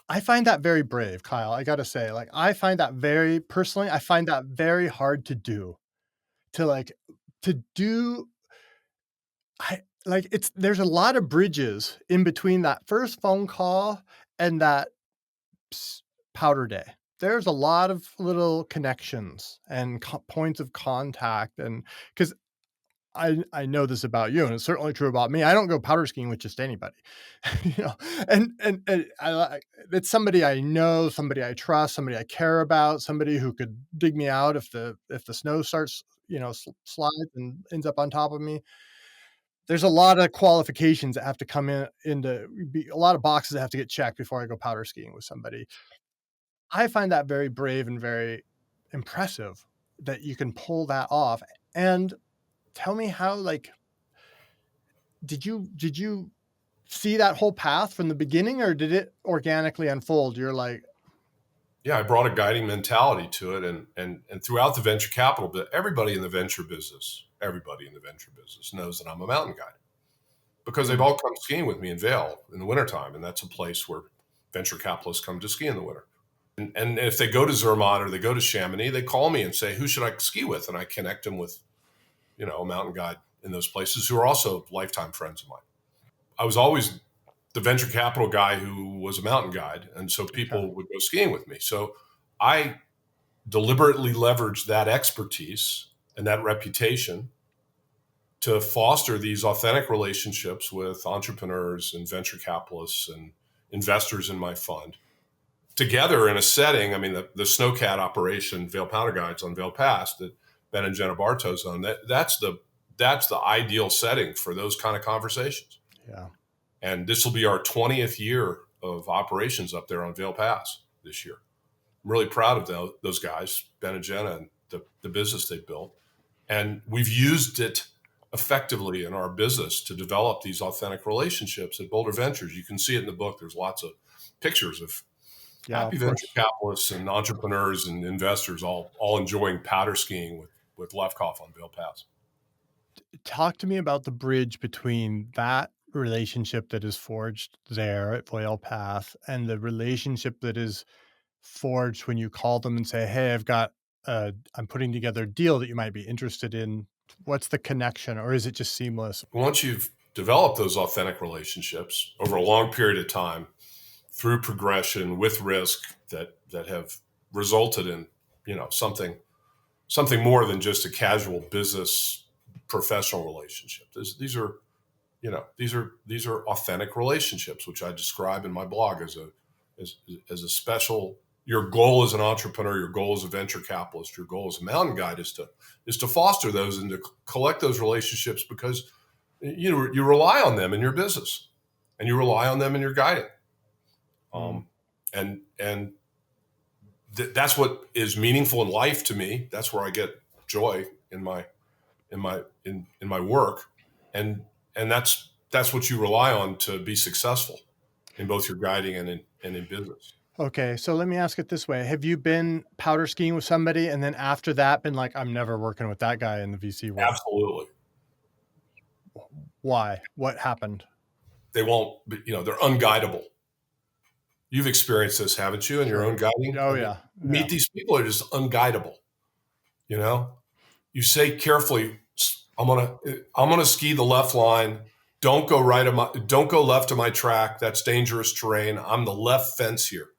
I find that very brave, Kyle. I got to say, like, I find that very hard to do, to like, to do there's a lot of bridges in between that first phone call and that powder day. There's a lot of little connections and points of contact, and because I know this about you, and it's certainly true about me. I don't go powder skiing with just anybody, you know. And it's somebody I know, somebody I trust, somebody I care about, somebody who could dig me out if the snow starts, slides and ends up on top of me. There's a lot of qualifications that have to come a lot of boxes that have to get checked before I go powder skiing with somebody. I find that very brave and very impressive that you can pull that off. And tell me how, like, did you see that whole path from the beginning, or did it organically unfold? You're like, yeah, I brought a guiding mentality to it, and throughout the venture capital, but everybody in the venture business knows that I'm a mountain guide because they've all come skiing with me in Vail in the wintertime, and that's a place where venture capitalists come to ski in the winter. And if they go to Zermatt or they go to Chamonix, they call me and say, who should I ski with? And I connect them with, a mountain guide in those places who are also lifetime friends of mine. I was always the venture capital guy who was a mountain guide. And so people would go skiing with me. So I deliberately leveraged that expertise and that reputation to foster these authentic relationships with entrepreneurs and venture capitalists and investors in my fund together in a setting. I mean, the Snowcat operation, Vail Powder Guides on Vail Pass that Ben and Jenna Bartow's on, that's the ideal setting for those kind of conversations. Yeah. And this will be our 20th year of operations up there on Vail Pass this year. I'm really proud of those guys, Ben and Jenna, and the business they built. And we've used it effectively in our business to develop these authentic relationships at Boulder Ventures. You can see it in the book. There's lots of pictures of happy venture capitalists and entrepreneurs and investors all enjoying powder skiing with Lefkoff on Vail Pass. Talk to me about the bridge between that relationship that is forged there at Vail Pass and the relationship that is forged when you call them and say, hey, I'm putting together a deal that you might be interested in. What's the connection, or is it just seamless? Once you've developed those authentic relationships over a long period of time through progression with risk that have resulted in, something more than just a casual business professional relationship. These are authentic relationships, which I describe in my blog as a special. Your goal as an entrepreneur, your goal as a venture capitalist, your goal as a mountain guide is to foster those and to collect those relationships because you rely on them in your business and you rely on them in your guiding. That's what is meaningful in life to me. That's where I get joy in my work, and that's what you rely on to be successful in both your guiding and in business. Okay, so let me ask it this way: have you been powder skiing with somebody, and then after that, been like, I'm never working with that guy in the VC world? Absolutely. Why? What happened? They won't. They're unguidable. You've experienced this, haven't you, in your Sure. own guiding? Oh I mean, yeah. you Yeah. meet these people who are just unguidable. You know, you say carefully, I'm gonna ski the left line. Don't go don't go left of my track. That's dangerous terrain. I'm the left fence here,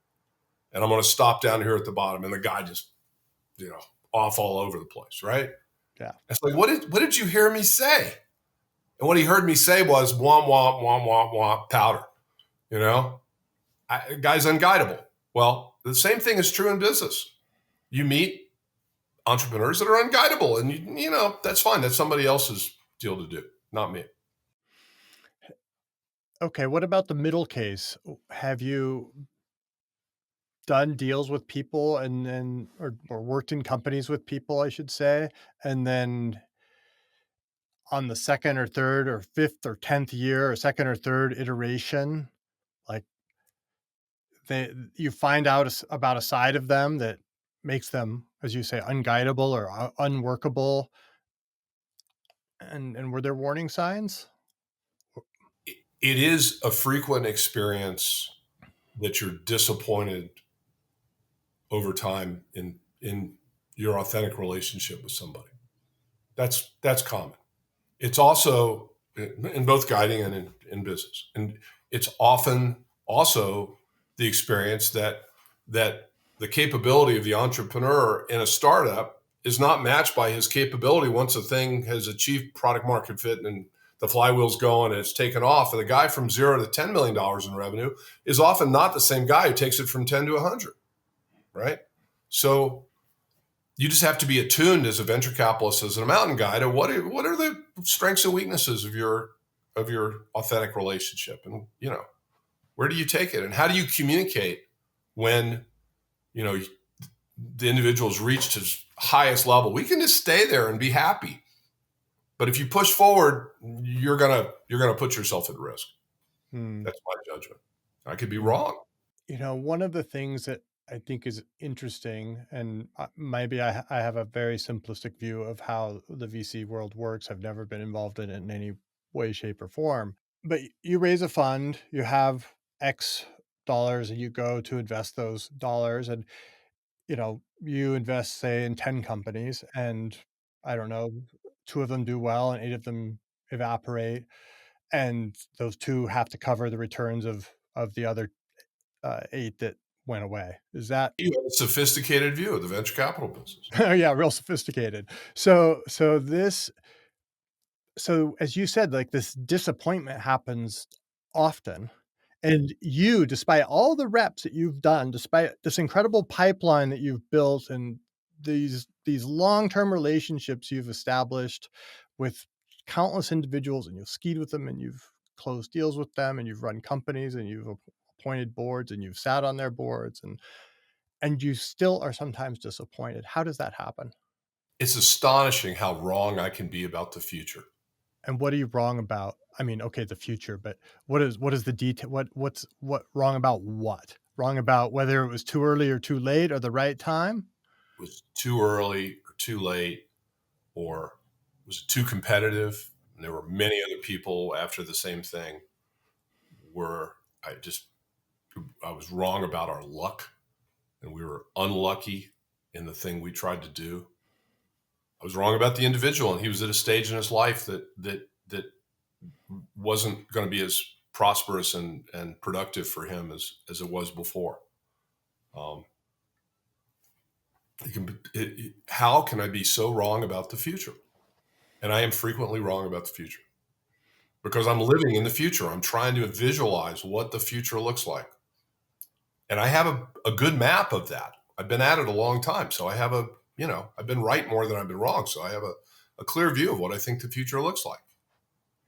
and I'm gonna stop down here at the bottom. And the guy just, off all over the place, right? Yeah. It's like, what did you hear me say? And what he heard me say was womp womp womp womp womp powder. Guy's unguidable. Well, the same thing is true in business. You meet entrepreneurs that are unguidable, and that's fine. That's somebody else's deal to do, not me. Okay. What about the middle case? Have you done deals with people and then, or worked in companies with people, I should say, and then on the second or third or fifth or 10th year or second or third iteration, like you find out about a side of them that makes them, as you say, unguidable or unworkable, and were there warning signs? It is a frequent experience that you're disappointed over time in your authentic relationship with somebody. That's common. It's also in both guiding and in business, and it's often also the experience that the capability of the entrepreneur in a startup is not matched by his capability once a thing has achieved product market fit and the flywheel's going and it's taken off. And the guy from $0 to $10 million in revenue is often not the same guy who takes it from 10 to 100, right? So you just have to be attuned as a venture capitalist, as a mountain guide, to what are the strengths and weaknesses of your authentic relationship, and where do you take it, and how do you communicate when the individual's reached his highest level. We can just stay there and be happy, but if you push forward, you're gonna put yourself at risk. That's my judgment. I could be wrong. One of the things that I think is interesting, and maybe I have a very simplistic view of how the VC world works. I've never been involved in it in any way, shape, or form. But you raise a fund, you have X dollars, and you go to invest those dollars, and you invest, say, in 10 companies, and I don't know, 2 of them do well and 8 of them evaporate, and those 2 have to cover the returns of the other 8 that went away. Is that You have a sophisticated view of the venture capital business. Oh, yeah, real sophisticated. So as you said, like, this disappointment happens often, and you, despite all the reps that you've done, despite this incredible pipeline that you've built and these long-term relationships you've established with countless individuals, and you've skied with them, and you've closed deals with them, and you've run companies, and you've appointed boards, and you've sat on their boards, and you still are sometimes disappointed. How does that happen? It's astonishing how wrong I can be about the future. And what are you wrong about? I mean, okay, the future, but what is the detail? What's wrong about what? Wrong about whether it was too early or too late or the right time? Was it too early or too late, or was it too competitive? And there were many other people after the same thing. Where I was wrong about our luck, and we were unlucky in the thing we tried to do. I was wrong about the individual, and he was at a stage in his life that wasn't going to be as prosperous and productive for him as it was before. How can I be so wrong about the future? And I am frequently wrong about the future because I'm living in the future. I'm trying to visualize what the future looks like. And I have a good map of that. I've been at it a long time. So I have I've been right more than I've been wrong. So I have a clear view of what I think the future looks like.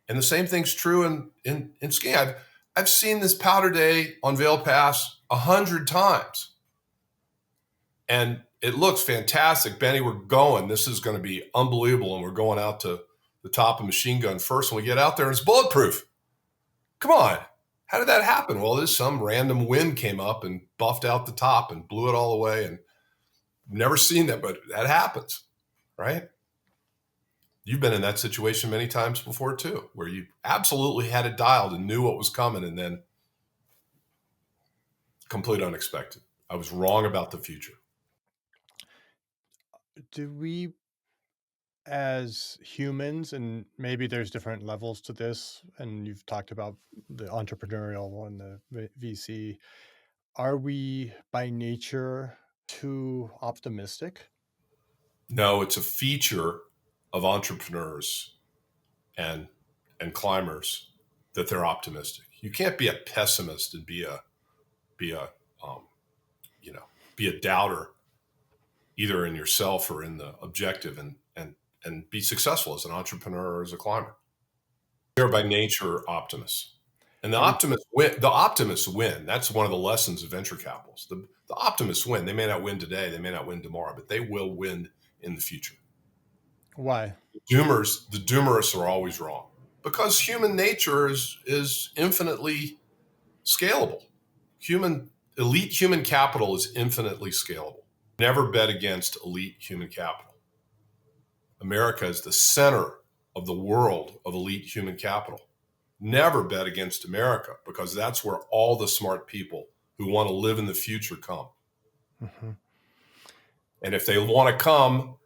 And the same thing's true in skiing. I've seen this powder day on Vail Pass 100 times. And it looks fantastic. Benny, we're going. This is going to be unbelievable. And we're going out to the top of Machine Gun first. And we get out there and it's bulletproof. Come on. How did that happen? Well, there's some random wind came up and buffed out the top and blew it all away. And never seen that, but that happens, right? You've been in that situation many times before too, where you absolutely had it dialed and knew what was coming. And then complete unexpected. I was wrong about the future. Do we, as humans, and maybe there's different levels to this, and you've talked about the entrepreneurial and the VC, are we by nature too optimistic? No, it's a feature of entrepreneurs and climbers that they're optimistic. You can't be a pessimist and be a um, be a doubter either in yourself or in the objective, and be successful as an entrepreneur or as a climber. They're by nature optimists. And the Every optimists win. The optimists win. That's one of the lessons of venture capitals. The optimists win. They may not win today, they may not win tomorrow, but they will win in the future. Why? The doomerists are always wrong because human nature is infinitely scalable. Elite human capital is infinitely scalable. Never bet against elite human capital. America is the center of the world of elite human capital. Never bet against America because that's where all the smart people who want to live in the future come. Mm-hmm. And if they want to come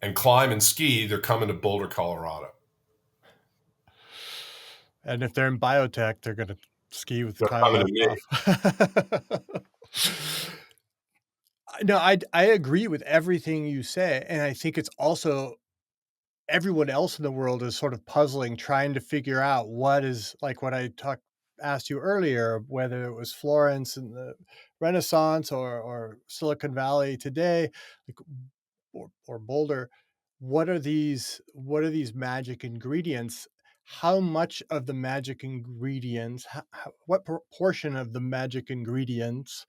and climb and ski, they're coming to Boulder, Colorado. And if they're in biotech, they're going to ski with They're Kyle coming to me. Lefkoff. No, I agree with everything you say. And I think it's also everyone else in the world is sort of puzzling, trying to figure out what is like what I asked you earlier, whether it was Florence in the Renaissance or Silicon Valley today, like, or Boulder. What are these magic ingredients? How much of the magic ingredients, what proportion of the magic ingredients,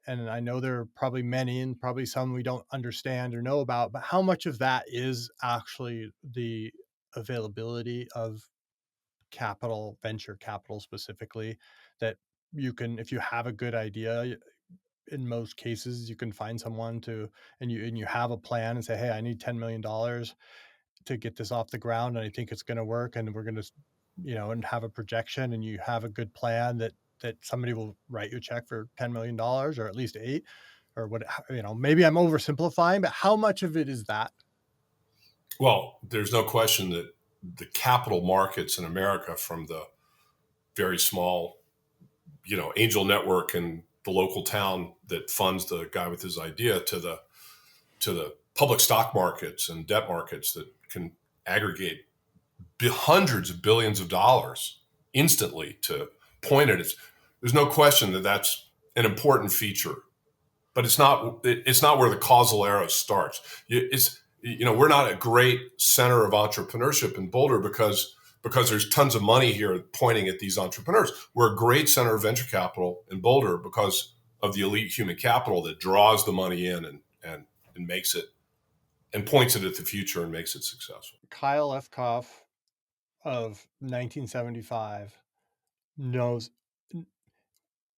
and I know there are probably many and probably some we don't understand or know about, but how much of that is actually the availability of capital, venture capital specifically, that you can, if you have a good idea, in most cases you can find someone to, and you have a plan and say, hey, I need $10 million to get this off the ground and I think it's going to work and we're going to, and have a projection, and you have a good plan that somebody will write you a check for $10 million or at least 8, or what, maybe I'm oversimplifying, but how much of it is that? Well, there's no question that the capital markets in America, from the very small, angel network in the local town that funds the guy with his idea, to the public stock markets and debt markets that can aggregate hundreds of billions of dollars instantly to point at it. There's no question that that's an important feature, but it's not where the causal arrow starts. We're not a great center of entrepreneurship in Boulder because there's tons of money here pointing at these entrepreneurs. We're a great center of venture capital in Boulder because of the elite human capital that draws the money in and makes it, and points it at the future and makes it successful. Kyle Lefkoff of 1975 knows,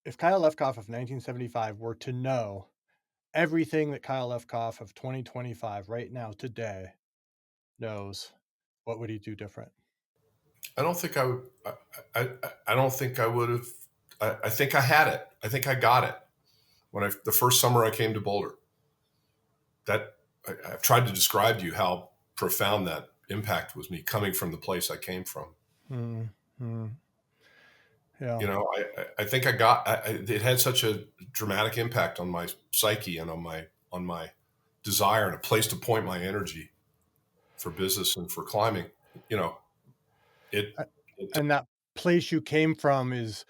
if Kyle Lefkoff of 1975 were to know everything that Kyle Lefkoff of 2025 right now today knows, what would he do different? I don't think I would. I don't think I would have. I think I had it. I think I got it when the first summer I came to Boulder. I've tried to describe to you how profound that impact was, me coming from the place I came from. Mm-hmm. Yeah. I think I got. It had such a dramatic impact on my psyche and on my desire and a place to point my energy for business and for climbing. It. And that place you came from is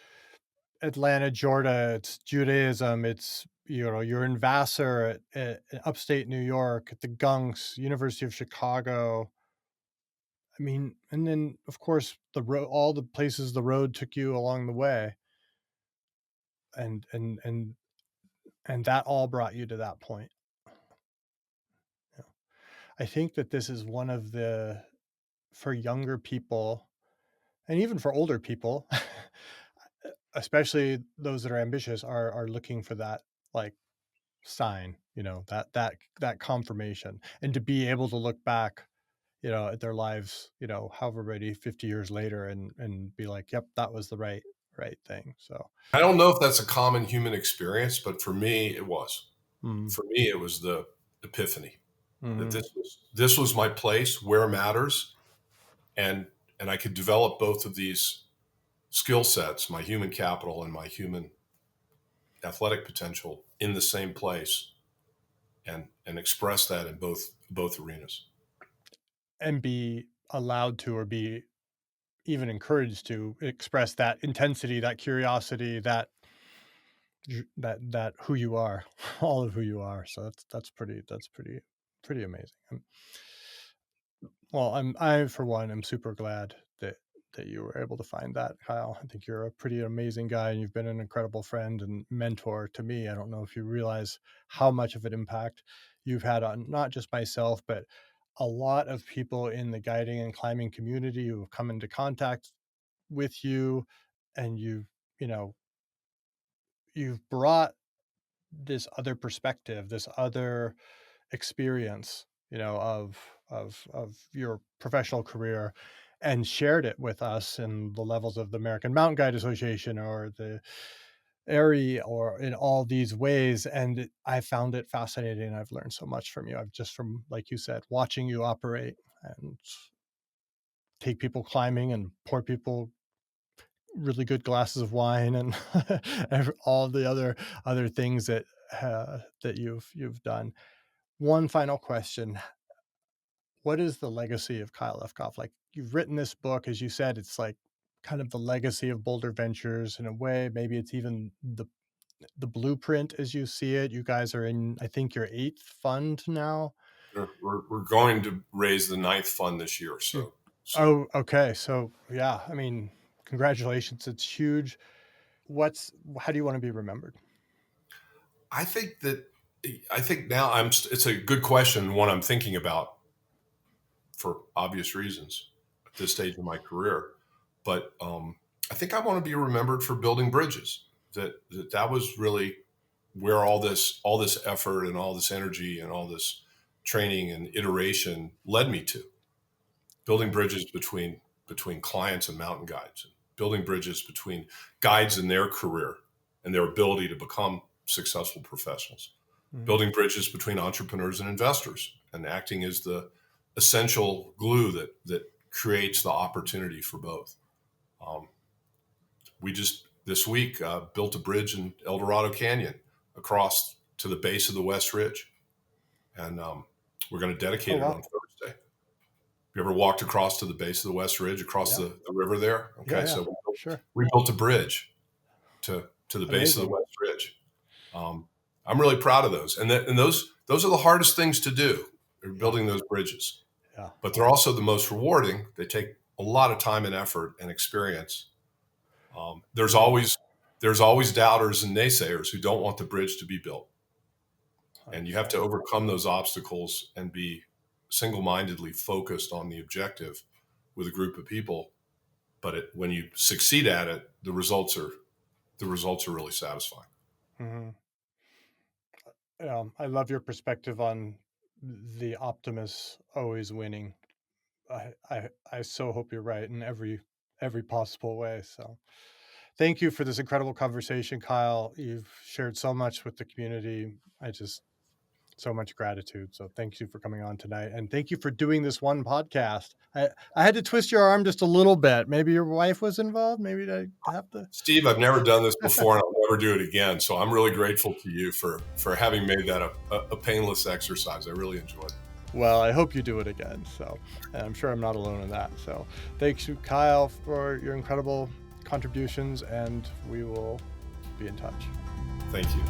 Atlanta, Georgia. It's Judaism. It's, you're in Vassar at upstate New York, at the Gunks, University of Chicago. I mean, and then of course all the places the road took you along the way, and that all brought you to that point. Yeah. I think that this is one of for younger people, and even for older people, especially those that are ambitious, are looking for that, like, sign, that confirmation, and to be able to look back, at their lives, however many 50 years later, and be like, yep, that was the right right thing. So I don't know if that's a common human experience, but for me, it was. mm, For me, it was the epiphany that mm, this was my place where matters, and I could develop both of these skill sets, my human capital and my human athletic potential, in the same place, and express that in both arenas. and be allowed to, or be even encouraged to express that intensity, that curiosity, that who you are, all of who you are. So that's pretty amazing. Well, I for one am super glad that you were able to find that, Kyle. I think you're a pretty amazing guy, and you've been an incredible friend and mentor to me. I don't know if you realize how much of an impact you've had on not just myself, but a lot of people in the guiding and climbing community who have come into contact with you, and you know, you've brought this other perspective, this other experience, of your professional career, and shared it with us in the levels of the American Mountain Guide Association or the AIARE, or in all these ways. And I found it fascinating. I've learned so much from you. I've just, from, like you said, watching you operate and take people climbing and pour people really good glasses of wine, and all the other things that you've done. One final question: what is the legacy of Kyle Lefkoff? Like, you've written this book, as you said, it's like kind of the legacy of Boulder Ventures in a way. Maybe it's even the blueprint as you see it. You guys are in, I think, your 8th fund now. We're going to raise the 9th fund this year. So Oh, okay. So yeah, I mean, congratulations. It's huge. How do you want to be remembered? I think now it's a good question, one I'm thinking about for obvious reasons at this stage of my career. But I think I want to be remembered for building bridges. That was really where all this effort and all this energy and all this training and iteration led me to. Building bridges between clients and mountain guides, building bridges between guides and their career and their ability to become successful professionals, building bridges between entrepreneurs and investors, and acting as the essential glue that creates the opportunity for both. We just this week built a bridge in El Dorado Canyon across to the base of the West Ridge, and we're going to dedicate it on Thursday. You ever walked across to the base of the West Ridge, across the river there? Okay, so we built a bridge to the base of the West Ridge. I'm really proud of those, and those are the hardest things to do. They're building those bridges, but they're also the most rewarding. They take a lot of time and effort and experience. There's always doubters and naysayers who don't want the bridge to be built, and you have to overcome those obstacles and be single-mindedly focused on the objective with a group of people. But when you succeed at it, the results are really satisfying. Mm-hmm. I love your perspective on the optimists always winning. I so hope you're right in every possible way. So thank you for this incredible conversation, Kyle. You've shared so much with the community. So much gratitude. So thank you for coming on tonight. And thank you for doing this one podcast. I had to twist your arm just a little bit. Maybe your wife was involved. Maybe to have to. Steve, I've never done this before, and I'll never do it again. So I'm really grateful to you for having made that a painless exercise. I really enjoyed it. Well, I hope you do it again. So, and I'm sure I'm not alone in that. So thanks to Kyle for your incredible contributions, and we will be in touch. Thank you.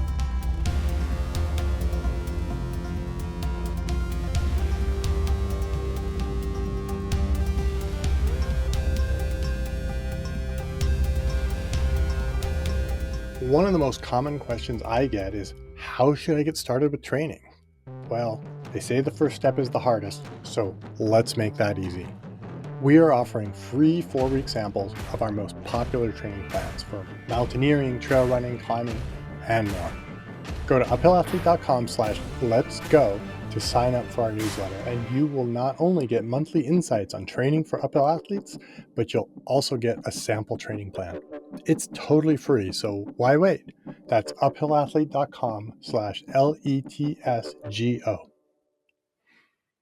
One of the most common questions I get is, how should I get started with training? Well, they say the first step is the hardest, so let's make that easy. We are offering free 4-week samples of our most popular training plans for mountaineering, trail running, climbing, and more. Go to uphillathlete.com/letsgo to sign up for our newsletter, and you will not only get monthly insights on training for uphill athletes, but you'll also get a sample training plan. It's totally free, so why wait? That's uphillathlete.com/LETSGO.